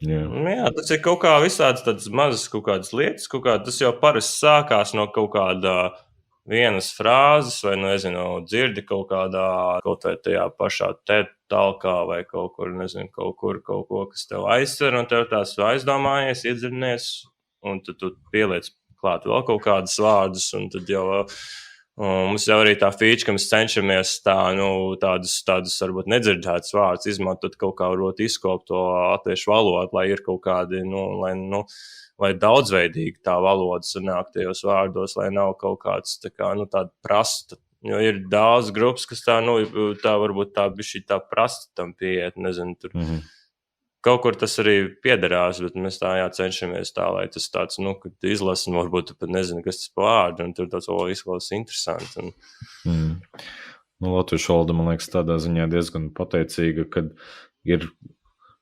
C: Jā, tas ir kaut kā visāds tādas mazas kaut kādas lietas, tas jau parasti sākās no kaut kādā vienas frāzes, vai, nezinu, dzirdi kaut kādā, kaut vai tajā pašā talkā, vai kaut kur, nezinu, kaut ko, kas tev aizsver, un tev tās aizdomājies, iedzirnies, un tad tu pieliec klāt vēl kaut kādas vārdus, un tad jau mums jau arī tā feature, ka mēs cenšamies tādus varbūt nedzirdētas vārdus izmantot kaut kā varbūt izkopt to latviešu valodu, lai ir kaut kādi, lai daudzveidīgi tā valoda sanāk tajos vārdos, lai nav kaut kāds tāda prasta. Jo ir daudz grupas, kas tā varbūt tā bišķi tā prasta tam pieiet, nezinu, tur. Kaut kur tas arī piederās, bet mēs tā cenšamies tā, lai tas tāds, kad izlasi, varbūt tu pat nezinu, kas tas pa vārdu, un tur tāds izklausās interesanti.
A: Latviešu valoda, man liekas, tādā ziņā diezgan pateicīga, kad ir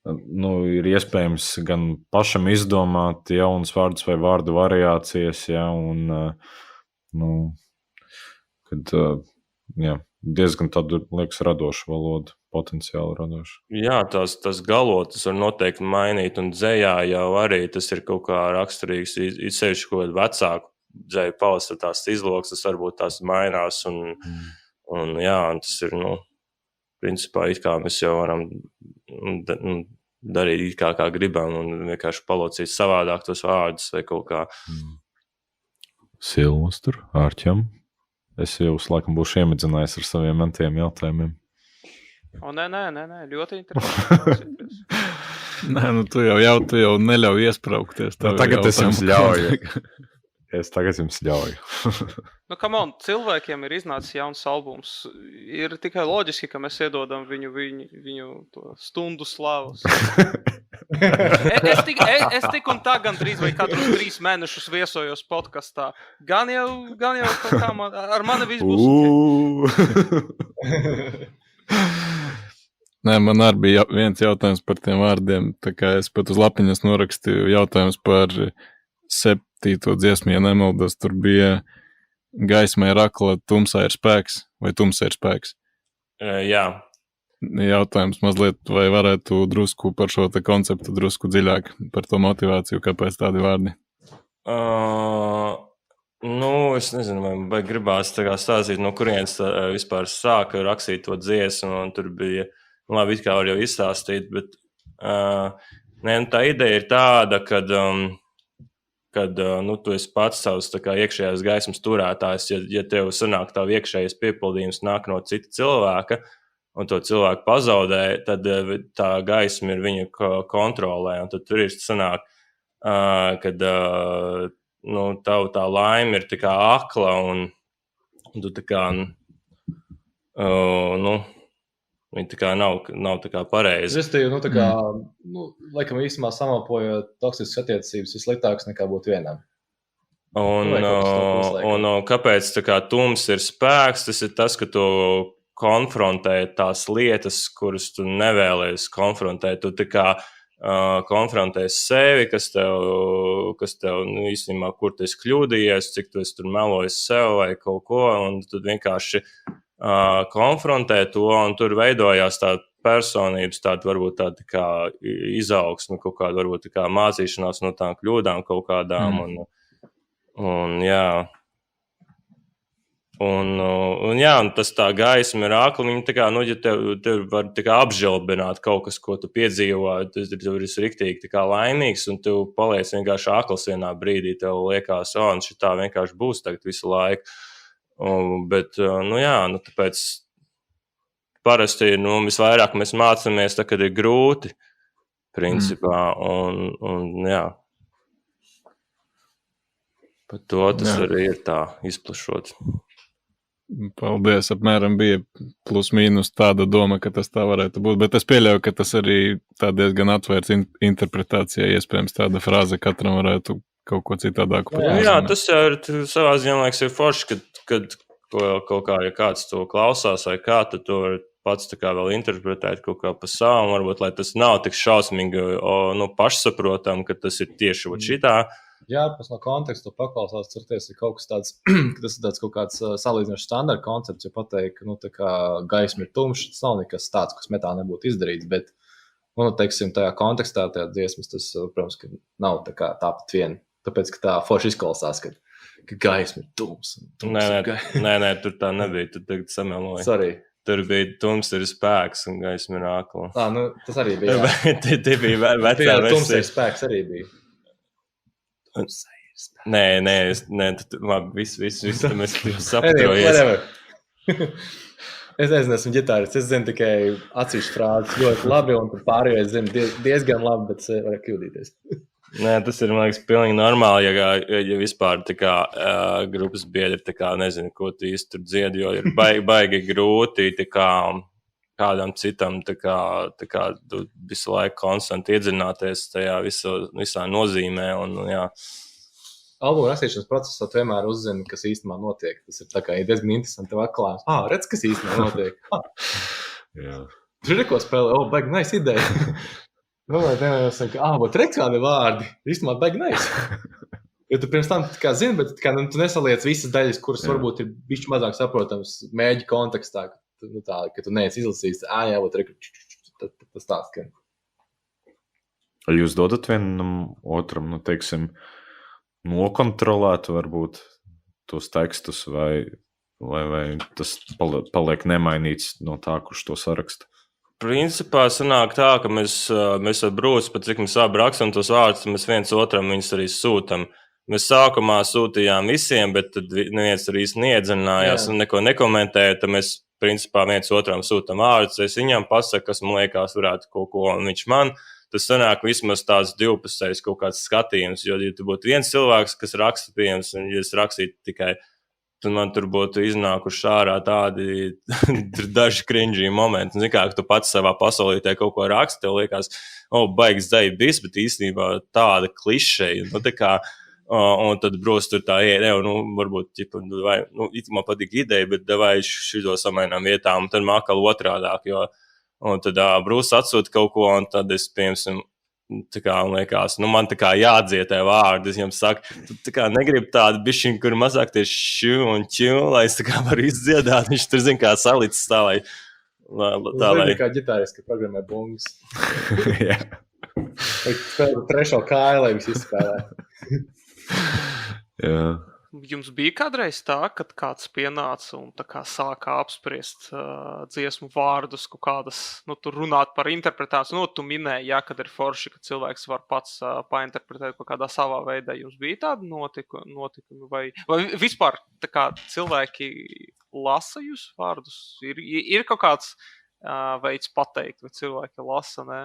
A: ir iespējams gan pašam izdomāt jaunas vārdus vai vārdu variācijas, ja, un kad, diezgan tādu, liekas, radošu valodu, potenciāli radošu.
C: Jā, tas galotas var noteikti mainīt, un dzējā jau arī tas ir kaut kā raksturīgs, sevišķi kaut kādu vecāku dzēju pausta tās izloksnes, varbūt tās mainās, un tas ir, principā, it kā mēs jau varam darīt it kā gribam un vienkārši palocīt savādāk tos vārdus vai kaut kā.
A: Silvestr, Ārķam, es jau laikam būšu iemedzinājis ar saviem mentiem jautājumiem.
D: Nē, ļoti interesanti.
E: Nē, tu jau neļauj iespraukties.
A: Tagad es jums ļauju. Tagad jums ļauju.
D: Come on, cilvēkiem ir iznācis jauns albums. Ir tikai loģiski, ka mēs iedodam viņu to stundu slavas. Es tik un tā gandrīz vai katrus 3 mēnešus viesojos podkastā. Gan jau kaut kā ar mani viss būs ok.
E: Nē, man arī bija viens jautājums par tiem vārdiem. Tā kā es pat uz lapiņas norakstīju jautājums par 7. dziesmu, ja nemaldos, tur bija gaismai ir akla, tumsā ir spēks, vai tumsā ir spēks?
C: Jā.
E: Jautājums mazliet, vai varētu drusku par šo te konceptu drusku dziļāk, par to motivāciju, kāpēc tādi vārdi?
C: Es nezinu, vai gribās stāstīt, no kurienes vispār sāka rakstīt to dziesmu, un tur bija, labi, it kā var jau izstāstīt, bet tā ideja ir tāda, kad tu esi pats savs iekšējās gaismas turētājs, ja tev sanāk tā iekšējais piepildījums nāk no cita cilvēka, un to cilvēku pazaudē, tad tā gaisma ir viņa kontrolē, un tad tur ir sanāk, kad tavu tā laime ir tā kā akla, un tu tā kā, viņi tā kā nav tā kā pareizi.
B: Es tevi, tā kā, laikam īstumā samalpojot toksiskas attiecības vissliktāks nekā būt vienam.
C: Un kāpēc tā kā tums ir spēks, tas ir tas, ka tu konfrontē tās lietas, kuras tu nevēlies konfrontēt. Tu tā kā konfrontē sevi, kas tev īstenībā, kur tu esi kļūdījies, cik tu esi tur melojis sev vai kaut ko, un tu vienkārši konfrontē to, un tur veidojās tā personības, tāda varbūt tāda kā izaugsme, kaut kāda varbūt tā kā mācīšanās no tām kļūdām kaut kādām, un tas tā gaisma ir akla, viņa tā kā, ja tev var tā kā apžēlbināt kaut kas, ko tu piedzīvo, tu esi riktīgi tā kā laimīgs, un tu paliec vienkārši akls vienā brīdī, tev liekas, un šitā vienkārši būs tagad visu laiku. Bet, tāpēc parasti, visvairāk mēs mācāmies, kad ir grūti, principā, un par to tas arī ir tā izplašot.
E: Paldies, apmēram bija plus mīnus tāda doma, ka tas tā varētu būt, bet es pieļauju, ka tas arī tā diezgan atvērts interpretācijā, iespējams tāda frāze katram varētu kaut ko citādāku pateikt.
C: Jā, tas jau ir savā ziņā, liekas, ir forši, kad kaut kā, ja kāds to klausās vai kā, tad to var pats tā kā vēl interpretēt kaut kā pa savam, varbūt, lai tas nav tik šausmīgi, pašsaprotam, ka tas ir tieši šitā.
B: Jā, pēc no konteksta paklausās, certies ir kaut kas tāds, ka tas ir tāds kaut kāds salīdzinoši standarta koncepts, ja pateikt, ka, tā kā gaisma ir tumša, tas nav nekas tāds, kas metā nebūtu izdarīts, bet, teiksim, tajā kontekstā, tajā dziesmas, tas, protams, ka nav tā kā tāpat vien, tāpēc, ka tā forši izklausās, ka gaisma ir tums.
C: Nē, tur tā nebija, tu tagad sameloji.
B: Sorry.
C: Tur bija tums ir spēks un gaisma ir akla.
B: Tas arī bija.
C: Tie bija vecā versija.
B: Tums ir spēks arī bija.
C: Nē, labi, viss, mēs saprotamies.
B: Es nezinu, esmu ģitārists, es zinu tikai atsevišķu frādes ļoti labi, un pārējo es zinu diezgan labi, bet var kļūdīties.
C: Nē, tas ir, man liekas, pilnīgi normāli, ja vispār tā kā grupas biedri, tā kā nezinu, ko tu īsti tur dziedi, jo ir baigi grūti, tā kā kādam citam, tā kā tu visu laiku konstanti iedzināties tajā visā nozīmē, un, jā.
B: Albuma rakstīšanas procesā tu vienmēr uzzini, kas īstenībā notiek. Tas ir tā kā diezgan interesanti tev atklājums. Redz, kas īstenībā notiek.
A: Jā.
B: Tur ir ko spēlē, baigi, nice ideja. Nu, vai vienojāsim, ka, bet re kādi vārdi, īstenībā baigi neis. Jo tu pirms tam kā zini, bet kā, tu nesaliec visas daļas, kuras varbūt ir bišķi mazāk saprotams mēģi kontekstā, ka tu neesi izlasījis, jā, bet re, tas tāds, ka...
A: Jūs dodat vienam otram, teiksim, nokontrolēt varbūt tos tekstus vai tas paliek nemainīts no tā, kurš to saraksta?
C: Principā sanāk tā, ka mēs ar Brūsu, pat cik mēs abi rakstam tos vārdus, mēs viens otram viņus arī sūtam. Mēs sākumā sūtījām visiem, bet tad neviens arī neiedziļinājās un neko nekomentēja, tad mēs principā viens otram sūtam vārdus. Es viņam pasaku, kas man liekas varētu kaut ko, un viņš man. Tas sanāk vismaz tāds divpusējs kaut kāds skatījums, jo, ja tu būtu viens cilvēks, kas raksta pieejams, un ja es rakstītu tikai, tad man tur būtu iznākuši ārā tādi daži cringy momenti. Zini, kā tu pats savā pasaulītē kaut ko raksti, tev liekas, baigs dzējbis, bet īstenībā tāda klišeja. Un tad Brūs tur tā varbūt, man patīk ideja, bet davai šito samainām vietām, un tad mākal otrādāk, jo un tad Brūss atsūta kaut ko, un tad es, piemēram, man liekas, man tā kā jādzietē vārdi. Es viņam saku, tu tā kā negribi tādu bišķiņu, kur mazāk tieši šiu un čiu, lai es tā kā varu izdziedāt. Viņš tur zina, kā salicis tā, lai...
B: Zini, kā ģitāris, ka programmē bungas. Jā. Spēlē trešo kāju, lai viss izspēlē.
A: Jā.
D: Jums bija kādreiz tā, kad kāds pienāca un tā kā sāka apspriest dziesmu vārdus, kaut kādas, tur runāt par interpretāciju. Tu minēji, kad ir forši, ka cilvēks var pats painterpretēt kaut kādā savā veidā. Jums bija tādi notikumi? Vai vispār tā kā cilvēki lasa jūs vārdus? Ir kaut kāds veids pateikt, vai cilvēki lasa, ne?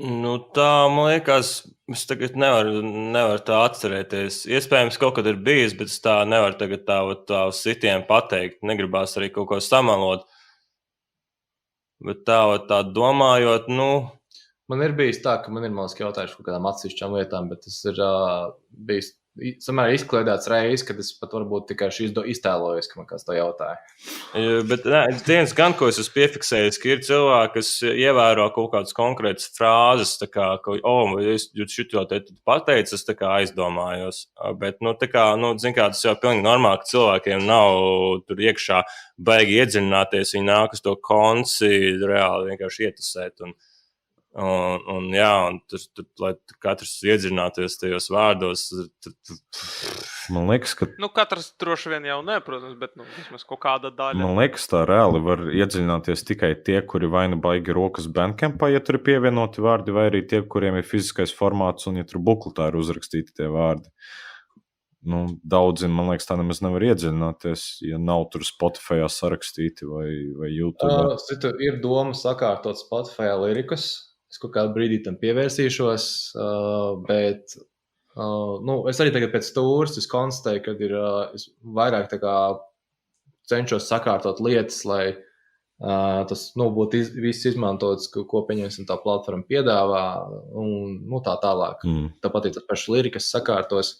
C: Tā, man liekas, es tagad nevaru tā atcerēties. Iespējams, kaut kad ir bijis, bet es tā nevaru tagad tā sitiem pateikt. Negribās arī kaut ko samalot. Bet tā domājot,
B: Man ir bijis tā, ka man ir mazliet jautājuši par kādām atsevišķām lietām, bet tas ir bijis samērā izkliedēts reizes, kad es pat varbūt tikai iztēlojos, ka man kāds to jautāja.
C: Bet viens gan, ko es esmu piefiksējis, ka ir cilvēki, kas ievēro kaut kādas konkrētas frāzes, tā kā, jūs šito te pateicis, es tā kā aizdomājos. Bet, zin kā, tas jau pilnīgi normāli, ka cilvēkiem nav tur iekšā baigi iedziļināties, viņi nāk uz to konci reāli vienkārši ietusēt un tur, lai katrs iedziļināties tajos vārdos.
A: Man liekas, ka...
D: katrs droši vien jau ne, protams, bet vismaz kaut kāda daļa.
A: Man liekas, tā reāli var iedziļināties tikai tie, kuri vai nu baigi rokas bandcampā, ja tur ir pievienoti vārdi, vai arī tie, kuriem ir fiziskais formāts un ja tur bukletā ir uzrakstīti tie vārdi. Daudzi, man liekas, tā nemaz nevar iedziļināties, ja nav tur Spotifyā sarakstīti vai YouTube.
B: Ir doma sakārtot Spotifyā lirikas. Es kaut kādu brīdī tam pievērsīšos, bet es arī tagad pēc stūres konstatēju, ka es vairāk tā kā cenšos sakārtot lietas, lai tas būtu viss izmantots, ko pieņemsim tā platforma piedāvā un tā tālāk. Tāpat ir tas pašs lirikas sakārtos.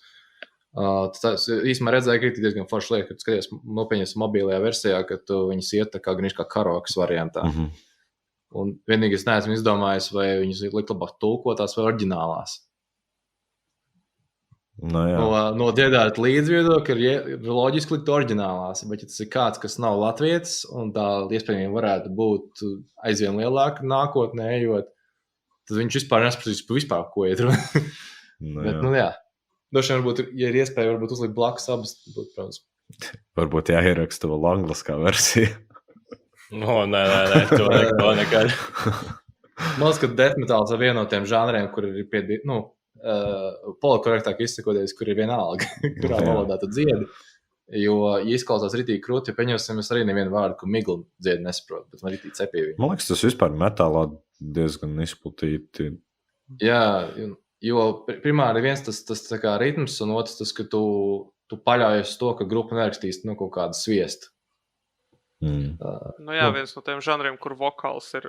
B: Tas īstenībā redzēju, ka ir diezgan forši lieta, kad skaties, pieņemsim mobilajā versijā, ka tu viņas iet tā kā karokas variantā. Un vienīgi es neesmu izdomājis, vai viņas likt labāk tulkotās vai oriģinālās. No dziedāt līdzviedokļa ir loģiski likt oriģinālās, bet ja tas ir kāds, kas nav latvietis, un tā iespējami varētu būt aizvien lielāka nākotnē ejot, tad viņš vispār nespratīs pa vispār, ko iet runa. Bet, Došiem varbūt, ja ir iespēja, varbūt uzlikt blakus abas, protams.
A: Varbūt jāieraksta vēl angliskā versija.
C: Nē, to nekad.
B: Man liekas, ka death metals ir viena no tiem žanriem, kur ir politkorektāk izsakoties, kur ir vienalga, kurā valodā tu dziedi. Jo, ja izklausās ritīgi krūti, ja pieņemsim, es arī nevienu vārdu, ko miglu dziedi nesaprotu, bet man ritīgi cepīja.
A: Man liekas, tas vispār metālā diezgan izplatīti.
B: Jā, jo primāri viens tas tā kā ritms, un otrs tas, ka tu paļaujies to, ka grupa nerakstīs kaut kādu sviestu.
D: Viens no tiem žanriem, kur vokāls ir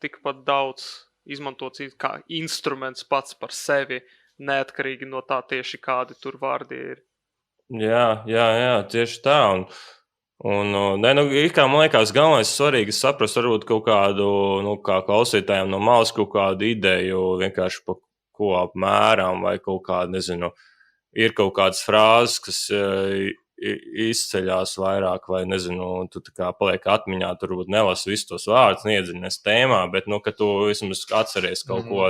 D: tikpat daudz izmantots kā instruments pats par sevi, neatkarīgi no tā tieši kādi tur vārdi ir.
C: Jā, tieši tā. Un Un, man liekas, galvenais svarīgi saprast varbūt kaut kādu, kā klausītājiem no malas kaut kādu ideju, vienkārši pa ko apmēram, vai kaut kādu, nezinu, ir kaut kādas frāzes, kas izceļās vairāk, vai, nezinu, tu tā kā paliek atmiņā, tu varbūt nelasi visus tos vārdus, neiedziļinies tēmā, bet, ka tu vismaz atceries kaut ko,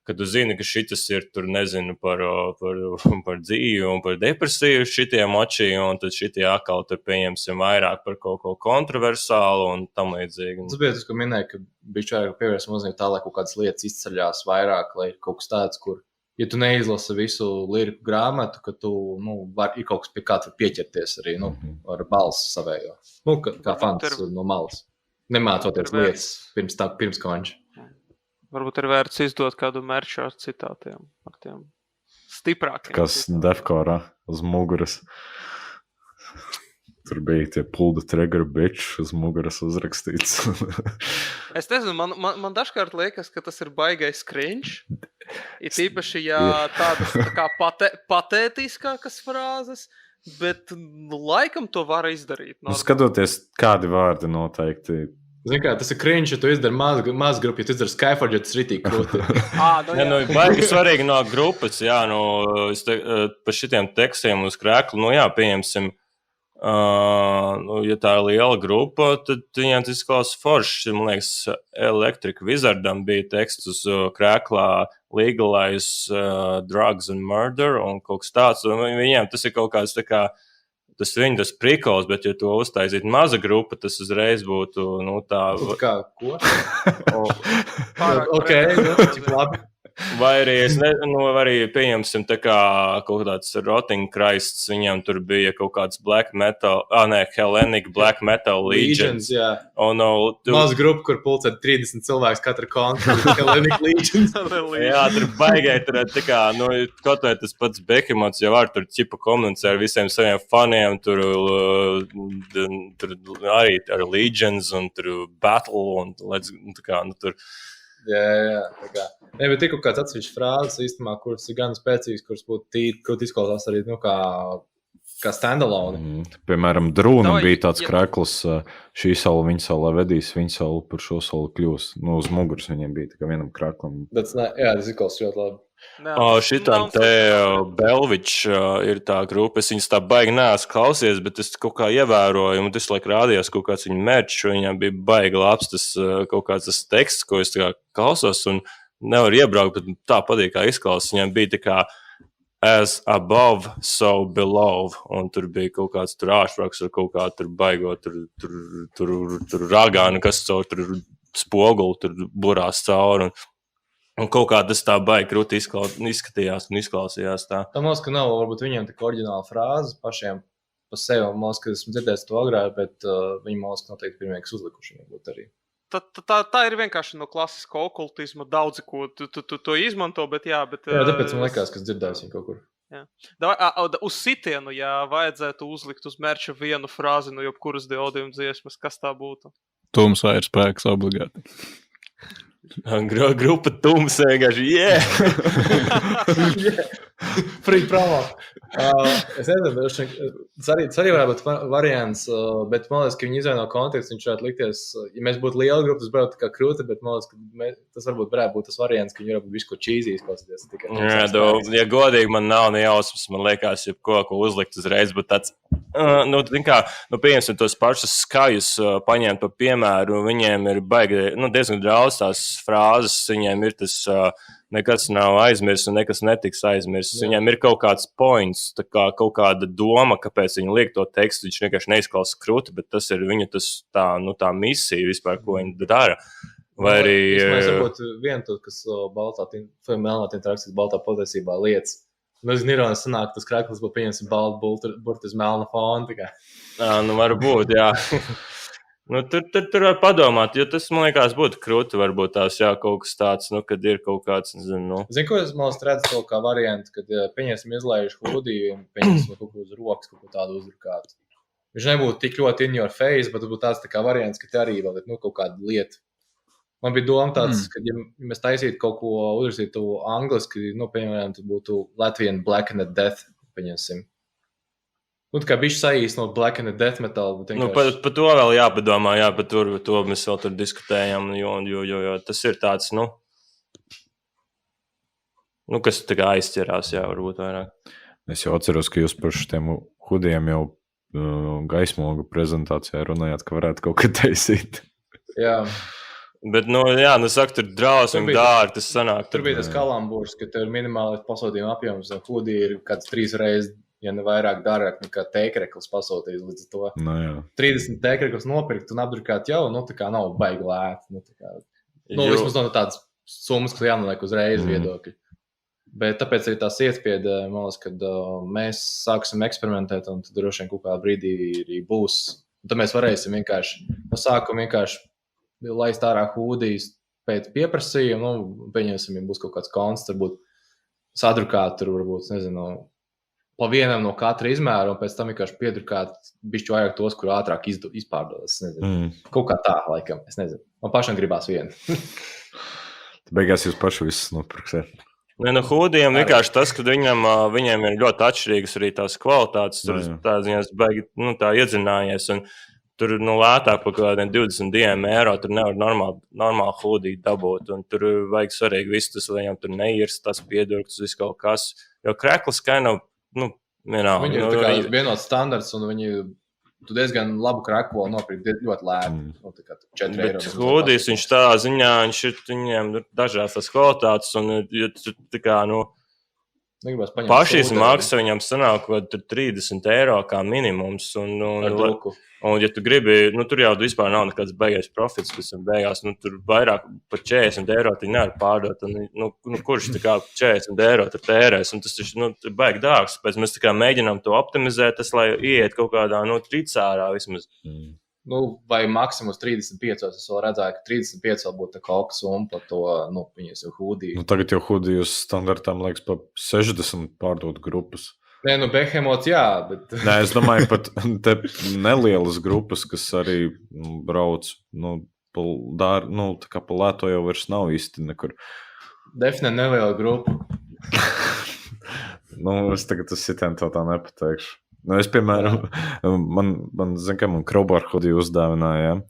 C: ka tu zini, ka šitas ir tur, nezinu, par dzīvi un par depresiju šitie moči, un tad šitie atkal tur pieņemsim vairāk par kaut ko kontroversālu un tam līdzīgi.
B: Tas bija tas, ko minēju, ka bišķi vairāk pievērsim uzmanību tā, lai kaut kādas lietas izceļās vairāk, lai ir kaut kas tāds, kur, ja tu neizlasi visu liriku grāmatu, ka tu, ir kaut kas pie kā tu pieķerties arī, ar balsi savējo. Kā fans no malas. Nemācoties lietas pirms konča.
D: Varbūt ir vērts izdot kādu merču ar citātiem, ar tiem stiprākiem.
A: Kas Defkorā uz muguras. Tur bija tie pull the trigger bitch uz muguras uzrakstīts.
D: Es nezinu, man dažkārt liekas, ka tas ir baigais cringe. Ir tīpaši, ja tādas tā kā patētiskākas frāzes, bet laikam to var izdarīt.
A: Skatoties, kādi vārdi noteikti.
B: Zini kā, tas ir cringe, ja tu izdari maz grupu, ja tu izdari Skyforge, tas ritīgi krūti.
C: Baigi svarīgi no grupas, jā, pa šitiem tekstiem uz krēklu, pieņemsim, ja tā ir liela grupa, tad viņiem tas izklausās forši. Man liekas, Electric Wizardam bija teksts uz krēklā Legalize Drugs and Murder un kaut kas tāds. Viņiem tas ir kaut kāds tā kā tas tas prikols, bet ja to uztaisīt maza grupa, tas uzreiz būtu, tā...
B: Kā, ko?
D: Ok,
B: cik labi.
C: Vai arī, arī pieņemsim tā kā kaut tāds Rotting Christs, viņam tur bija kaut kāds black metal, Hellenic black metal Legions.
B: Jā. Maz grupa, kur pulcēt 30 cilvēks katra kontra, Hellenic Legions.
C: Jā, tur baigai, tur tā kā, kaut vai tas pats Behemoths jau var tur ķipa komunicē ar visiem saviem faniem, tur arī ar Legions un tur Battle un tā kā, tur...
B: Jā, tā kā. Ne, bet ir kaut kāds atsevišķs frāzes īstenībā, kuras ir gan spēcīgas, kuras būtu tīri, kur izklausās arī, kā standalone.
A: Piemēram, Drūnam bija tāds krēkls, šī sala, viņa sala vedīs, viņa sala par šo salu kļūs. Uz muguras viņiem bija tā kā vienam krēklam.
B: Tas izklausās ļoti labi.
C: Šitam te Belvičs ir tā grupa, es viņas tā baigi neesmu klausies, bet es kaut kā ievēroju, un tas laik rādījās kaut kāds viņa merčs, viņam bija baigi labs tas kaut kāds tas teksts, ko es tā kā klausos, un nevaru iebraukt, bet tā patīk, kā izklausās. Viņam bija tā kā as above, so below, un tur bija kaut kāds tur āšpraks ar kaut kā tur baigo, tur ragānu, kas caur tur spoguli, tur burās cauri, un kaut kā tas tā baigi krūti izskatījās un izklausījās tā.
B: Tā mums, ka nav varbūt viņiem tik oriģināla frāzes pašiem pa sevi, un mums, ka esmu dzirdējis to agrāk, bet viņi mums noteikti pirmie, kas uzlikuši būt arī.
D: Tā ir vienkārši no klasiska okultisma daudzi, ko tu to izmanto, bet jā.
B: Jā, tāpēc man liekas, kas dzirdējis viņu kaut kur.
D: Jā. Uz sitienu, ja vajadzētu uzlikt uz merča vienu frāzi no jebkuras Deodium dziesmas, kas tā būtu?
E: Tumsā ir spēks obligāti.
C: Grupa Tums vienkārši,
B: Free promo. Es nezinu, tas arī varētu būt variants, bet man liekas, ka viņi izvēl no konteksta, viņš varētu likties, ja mēs būtu liela grupa, tas varētu kā krūti, bet man liekas, ka tas varbūt varētu būt tas variants, ka viņi varētu būt visu cheesy izklausīties.
C: Ja godīgi man nav nejausmas, man liekas, ja ko uzlikt uzreiz, bet tāds, pieņemsim tos pašus skajus, paņemt pa piemēru, viņiem ir baigi, diezgan draudz tās frāzes, viņiem ir tas nekas nav aizmirsts un nekas netiks aizmirsts. Viņiem ir kaut kāds points, tā kā kaut kāda doma, kāpēc viņi liek to tekstu, viņš vienkārši neizklausās krūti, bet tas ir viņu tā misija vispār, ko viņi dara. Vai arī...
B: Es varbūt vienu to, kas melnāt interakcijas baltā patiesībā lietas. Es nironi sanāk, tas krēklis būtu pieņemsim baltu burti uz melna fona.
C: Varbūt, jā. Tur var padomāt, jo tas, man liekas, būtu krūti, varbūt tās, kaut kas tāds, kad ir kaut kāds, nezinu.
B: Zini, ko es man redzu to kā variantu, kad pieņemsim izlaižu hudiju un pieņemsim kaut ko uz rokas, kaut ko tādu uzrukātu. Viņš nebūtu tik ļoti in your face, bet būtu tāds tā kā variants, ka te arī vēl ir, kaut kāda lieta. Man bija doma tāds, ka, ja mēs taisītu kaut ko uzrakstītu angliski, piemēram, tad būtu Latvian Black and Death, pieņemsim. Nu, tā kā bišķi saīsnot Black and Death Metal.
C: Nu, par to vēl jāpadomā, par to mēs vēl tur diskutējam, jo tas ir tāds, kas tā kā aizķerās, varbūt vairāk.
A: Es jau atceros, ka jūs par šiem hudiem jau gaismogu prezentācijā runājāt, ka varētu kaut ko taisīt.
B: Jā.
C: Bet, saku, tur drausmīgi dārgi tas sanāk.
B: Tur bija tas kalamburs, ka tev ir minimāli pasūtījuma apjoms, un hudi ir kāds 3 reizes, ja ne vairāk dārgāk nekā teikreklis pasūtījis līdz to. 30 teikreklis nopirkt un apdrukāt jau, tā kā nav baigi lēti. Vismaz no tādas summas, kas jānoliek uzreiz viedokļi. Bet tāpēc arī tās iespieda, man liekas, kad mēs sāksim eksperimentēt, un tad droši vien kaut kādā brīdī arī būs. Un tad mēs varēsim vienkārši no sākuma vienkārši laist ārā hūdijas pēc pieprasījuma, pieņemsim, ja būs kaut kāds konsts, varbūt sadrukāt tur, varbūt, nezinu, pa vienam no katra izmēra, un pēc tam vienkārši piedrukāt bišķi vairāk tos, kur ātrāk izpārdodas, nezinu. Kaut kā tā, laikam, es nezinu. Man pašam gribās vienu.
A: Beigās jūs paši visus nopirksiet.
C: Hūdiem vienkārši tas, ka viņiem ir ļoti atšķirīgas arī tās kvalitātes. Tur tā ziņās baigi, tā iedzinājies. Un tur lētāk par kaut kādiem 22 eiro. Tur nevar normāli hūdīt dabūt. Un tur vajag svarīgi visu tas, lai viņam tur neirst tas piedurkts, viss kaut kas. Jo kreklis kā nav, vienalga.
B: Viņi ir tā kā vienots standarts, un viņi tu diezgan labu krekolu nopirkt ļoti lēti. Tā kā 4 eiro.
C: Bet hūdijas viņš tā ziņā, viņiem ir dažādas tās kvalitātes, un ja tu tā kā, pašīs maksa viņam sanāk, ka 30 eiro kā minimums, un ja tu gribi, tur jau vispār nav nekāds beigais profits, pēc tam beigās, tur vairāk par 40 eiro tu nevar pārdot, un kurš tā kā 40 eiro tur tērēs, un tas taču, baigi dārgs, pēc mēs tā kā mēģinām to optimizēt, tas, lai ieiet kaut kādā, tricārā vismaz.
B: Vai maksimums 35, es vēl redzēju, ka 35 vēl būtu tā kā auga summa par to, viņas jau hūdiju.
A: Tagad jau hūdiju standartām, liekas, pa 60 pārdot grupas.
B: Nē, Behemots, jā, bet...
A: Nē, es domāju, pat te nelielas grupas, kas arī brauc, tā kā pa lēto jau vairs nav īsti nekur.
B: Defne neliela grupa.
A: Es tagad tas sitien tā nepateikšu. Es, piemēram, man zin, ka man Crowbar hudiju uzdāvināja,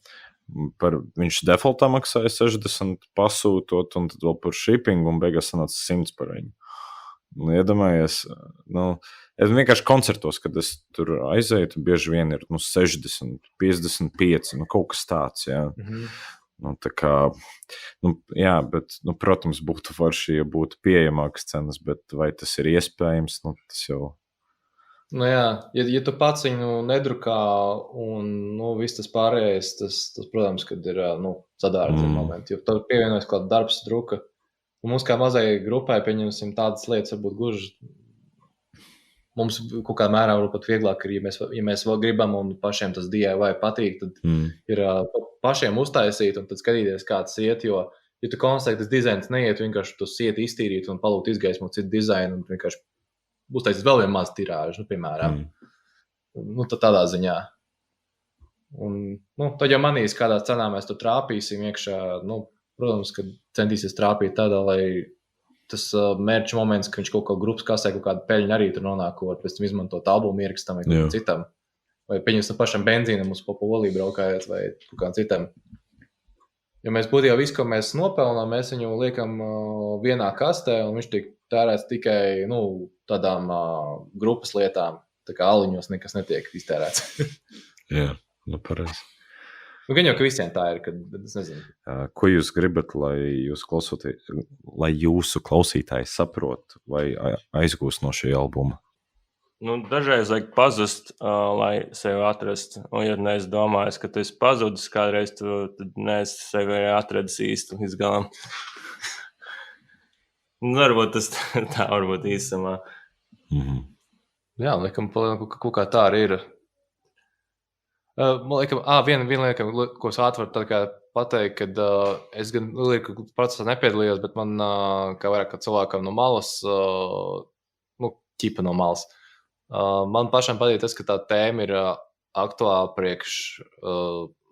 A: viņš defaultā maksāja 60 pasūtot, un tad vēl par shipping, un beigās sanāca 100 par viņu. Iedomājies, es vienkārši koncertos, kad es tur aizēju, tu bieži vien ir 60, 55, kaut kas tāds, jā. Tā kā, jā, bet, protams, būtu forši, ja būtu pieejamākas cenas, bet vai tas ir iespējams, tas jau...
B: Jā, ja tu pats viņu nedrukā un, viss tas pārējais, tas protams, kad ir, sadārdzina momenti, jo tad pievienojas kaut darbs druka. Un mums kā mazai grupai, pieņemsim, tādas lietas varbūt gluži mums kaut kādā mērā varbūt pat vieglāk ir, ja mēs vēl gribam un pašiem tas DIY patīk, tad ir pašiem uztaisīt un tad skatīties, kā tas iet, jo, ja tu konstatē, tas dizains neiet, vienkārši tu sieti iztīrīt un palūkt izgaismot citu dizainu un vienkārši uztaisīt vēl vienu mazu tirāžu, piemēram. Tad tādā ziņā. Un, tad jau manīs, kādā cenā mēs tur trāpīsim iekšā, protams, ka centīsies trāpīt tādā, lai tas mērķa moments, ka viņš kaut kā grupas kasē, kaut kādu peļņu arī tur nonāk, ko var pēc tam izmantot albumu ierakstam vai kaut citam. Vai pieņemsim pašam benzīnam uz Poliju braukājot vai kaut kā citam. Ja mēs būtu jau visu, ko mēs nopelnām, mēs viņu liekam vienā kastē un viņš tiek tērēts tikai, tādām grupas lietām, tā kā aliņos nekas netiek iztērēts.
A: Jā, pareizi.
B: Gan jau, ka visiem tā ir, kad es nezinu.
A: Ko jūs gribat, lai jūsu klausītāji saprot vai aizgūst no šī albuma?
C: Dažreiz vajag pazust, lai sevi atrastu. Un, ja neesi domājis, ka tu esi pazudis kādreiz, tad neesi sevi atradis īsti līdz galam. Varbūt tas tā varbūt īsumā.
B: Jā, laikam, kaut kā tā arī ir. Man liekas, viena lieta, ko es ātri varu pateikt, kad es gan lieku procesā nepiedalījos, bet man, kā vairāk kā cilvēkam no malas, ķipa no malas, man pašam patīk tas, ka tā tēma ir aktuāla priekš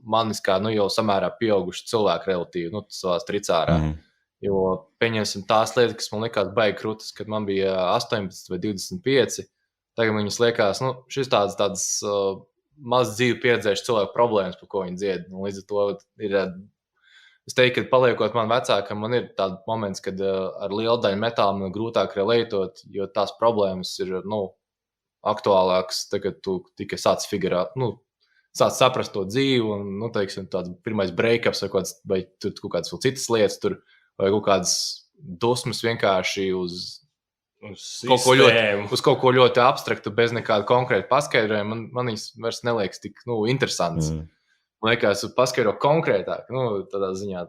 B: manis kā, jau samērā pieauguši cilvēki relatīvi, savās tricārā. Jo pieņemsim tās lietas, kas man likās baigi krūtas, kad man bija 18 vai 25, tagad viņas liekas, šis tāds maz dzīvi pieredzējuši cilvēku problēmas, par ko viņi dzied. Un līdz ar to ir, es teiktu, ka paliekot man vecākam, man ir tāds moments, kad ar lielu daļu metālu man grūtāk relētot, jo tās problēmas ir, aktuālākas, tagad tu tikai sāc figurēt, sāc saprast to dzīvi, un, teiksim, tāds pirmais break-ups vai tur kaut kādas vēl citas lietas, tur, vai kaut kādas dusmas vienkārši uz kaut ko ļoti abstraktu, bez nekāda konkrēta paskaidrojuma, man viņas vairs neliekas tik, interesants. Man liekas, paskaidro konkrētāk, tādā ziņā.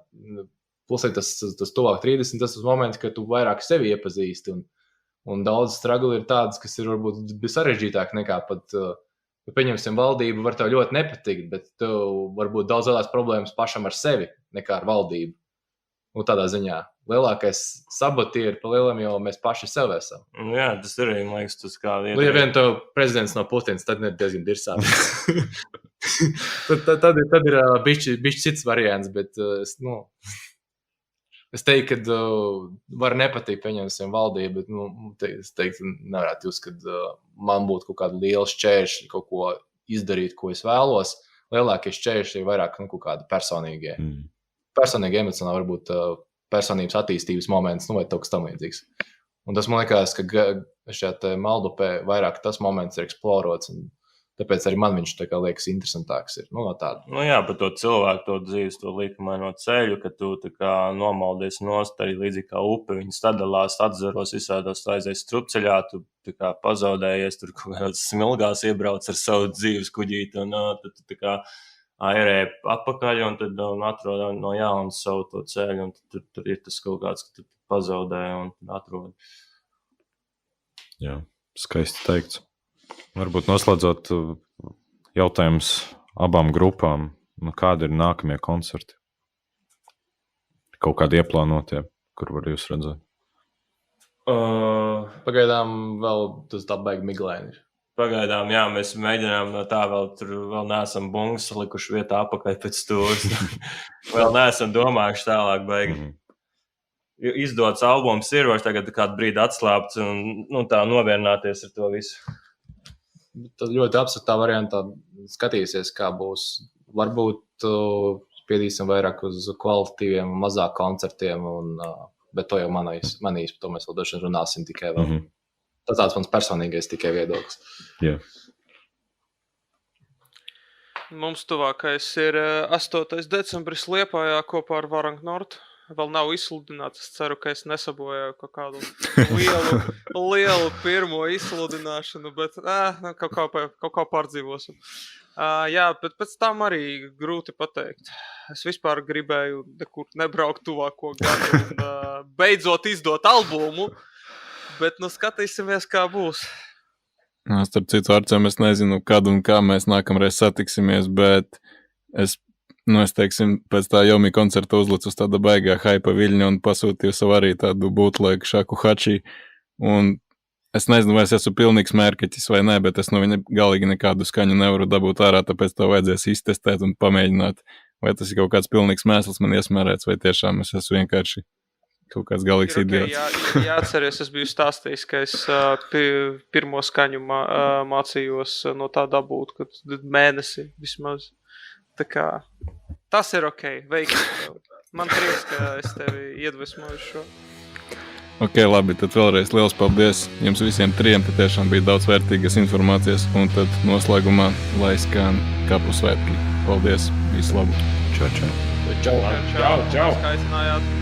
B: Plus tas tuvāk 30, tas moments, kad tu vairāk sevi iepazīsti, un daudz struggle ir tādas, kas ir varbūt sarežģītāk nekā pat, pieņemsim, valdību var tev ļoti nepatikt, bet tev varbūt daudz lielās problēmas pašam ar sevi nekā ar valdību. Tādā ziņā. Lielākais sabotieri pa lielam, jo mēs paši sev esam.
C: Jā, tas ir arī, man liekas, tas kā vieta.
B: Ja vien tev prezidents no Putins, tad ir diezgan dirsāts. tad ir bišķi cits variants, bet es teiktu, ka var nepatikt, pieņemsim, valdību, bet es teiktu, nevarētu jūs, kad man būtu kaut kāda liela šķēršļa, kaut ko izdarīt, ko es vēlos. Lielākie šķēršļi ir vairāk kaut kādi personīgie. Personīgi emocionāli varbūt personības attīstības moments, vai kaut kas tam līdzīgs. Un tas man liekas, ka šajā Maldupē vairāk tas moments ir eksplorots, un tāpēc arī man viņš tā kā liekas interesantāks ir. No tāda.
C: Jā, par to cilvēku, to dzīves, to likumaino ceļu, ka tu tā kā nomaldies nost arī līdzīgi kā upe, viņi sadalās, atzaros visādos aizies strupceļā, tu tā kā pazaudējies, tur kaut kādās smilgās iebrauc ar savu dzīves kuģīti, un tad tu tā kā airē atpakaļ un tad atrod no jauna savu to ceļu, un tur ir tas kaut kāds, ka tu pazaudē un atrod.
A: Jā, skaisti teikts. Varbūt noslēdzot jautājums abām grupām, kādi ir nākamie koncerti? Kaut kādi ieplānotie, kur var jūs redzēt?
B: Pagaidām vēl tas tā baigi miglaini ir.
C: Pagaidām, jā, mēs mēģinām no tā vēl neesam bungas likuši vietā apakaļ pēc stūras. Vēl neesam domājuši tālāk baigi. Izdots albums ir, vairs tagad kādu brīdi atslāpts un tā novierināties ar to visu.
B: Tad ļoti absurdā variantā skatīsies, kā būs. Varbūt spiedīsim vairāk uz kvalitatīviem, mazāk koncertiem, bet to jau manīs, par to mēs vēl dažiem runāsim tikai vēl. Tas tāds mans personīgais tikai viedoklis.
A: Yeah.
D: Mums tuvākais ir 8. decembris Liepājā kopā ar Varank Nord. Vēl nav izsludināts. Es ceru, ka es nesabojāju kaut kādu lielu pirmo izsludināšanu, bet kaut kā pārdzīvosim. Jā, bet pēc tam arī grūti pateikt. Es vispār gribēju nekur nebraukt tuvāko gadu un beidzot izdot albumu. Bet skatīsimies, kā būs.
E: Starp citu, Arcēm, es nezinu, kad un kā mēs nākamreiz satiksimies, bet es teiksim, pēc tā Jomi koncerta uzlicu uz tāda baigā haipa viļņa un pasūtīju savu arī tādu bootleg šaku hači. Un es nezinu, vai es esmu pilnīgs mērkeķis vai nē, bet es no viņa galīgi nekādu skaņu nevaru dabūt ārā, tāpēc to vajadzēs iztestēt un pamēģināt, vai tas ir kaut kāds pilnīgs mēsls man iesmērēts, vai tiešām es esmu vienkārši kaut kāds galīgs idiots.
D: Jāatceries, es biju stāstījis, ka es pirmo skaņu mācījos no tā dabūt, kad mēnesi vismaz. Tā kā tas ir ok, veiksmi. Man prieks, ka es tevi iedvesmoju šo.
E: Ok, labi, tad vēlreiz liels paldies jums visiem trijiem, tad tiešām bija daudz vērtīgas informācijas, un tad noslēgumā lai skan Kapu svētki. Paldies, visu labu.
A: Čau.
D: Čau. Skaicinājāt.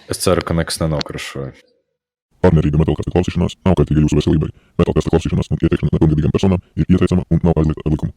A: Es ceru, ka nekas nenokrašoja.
F: Pārmērīga metālkasta klausīšanās nav kaitīga jūsu veselībai. Metālkasta klausīšanās un ieteikšana nepilngadīgām personām ir ieteicama un nav aizliegta ar likumu.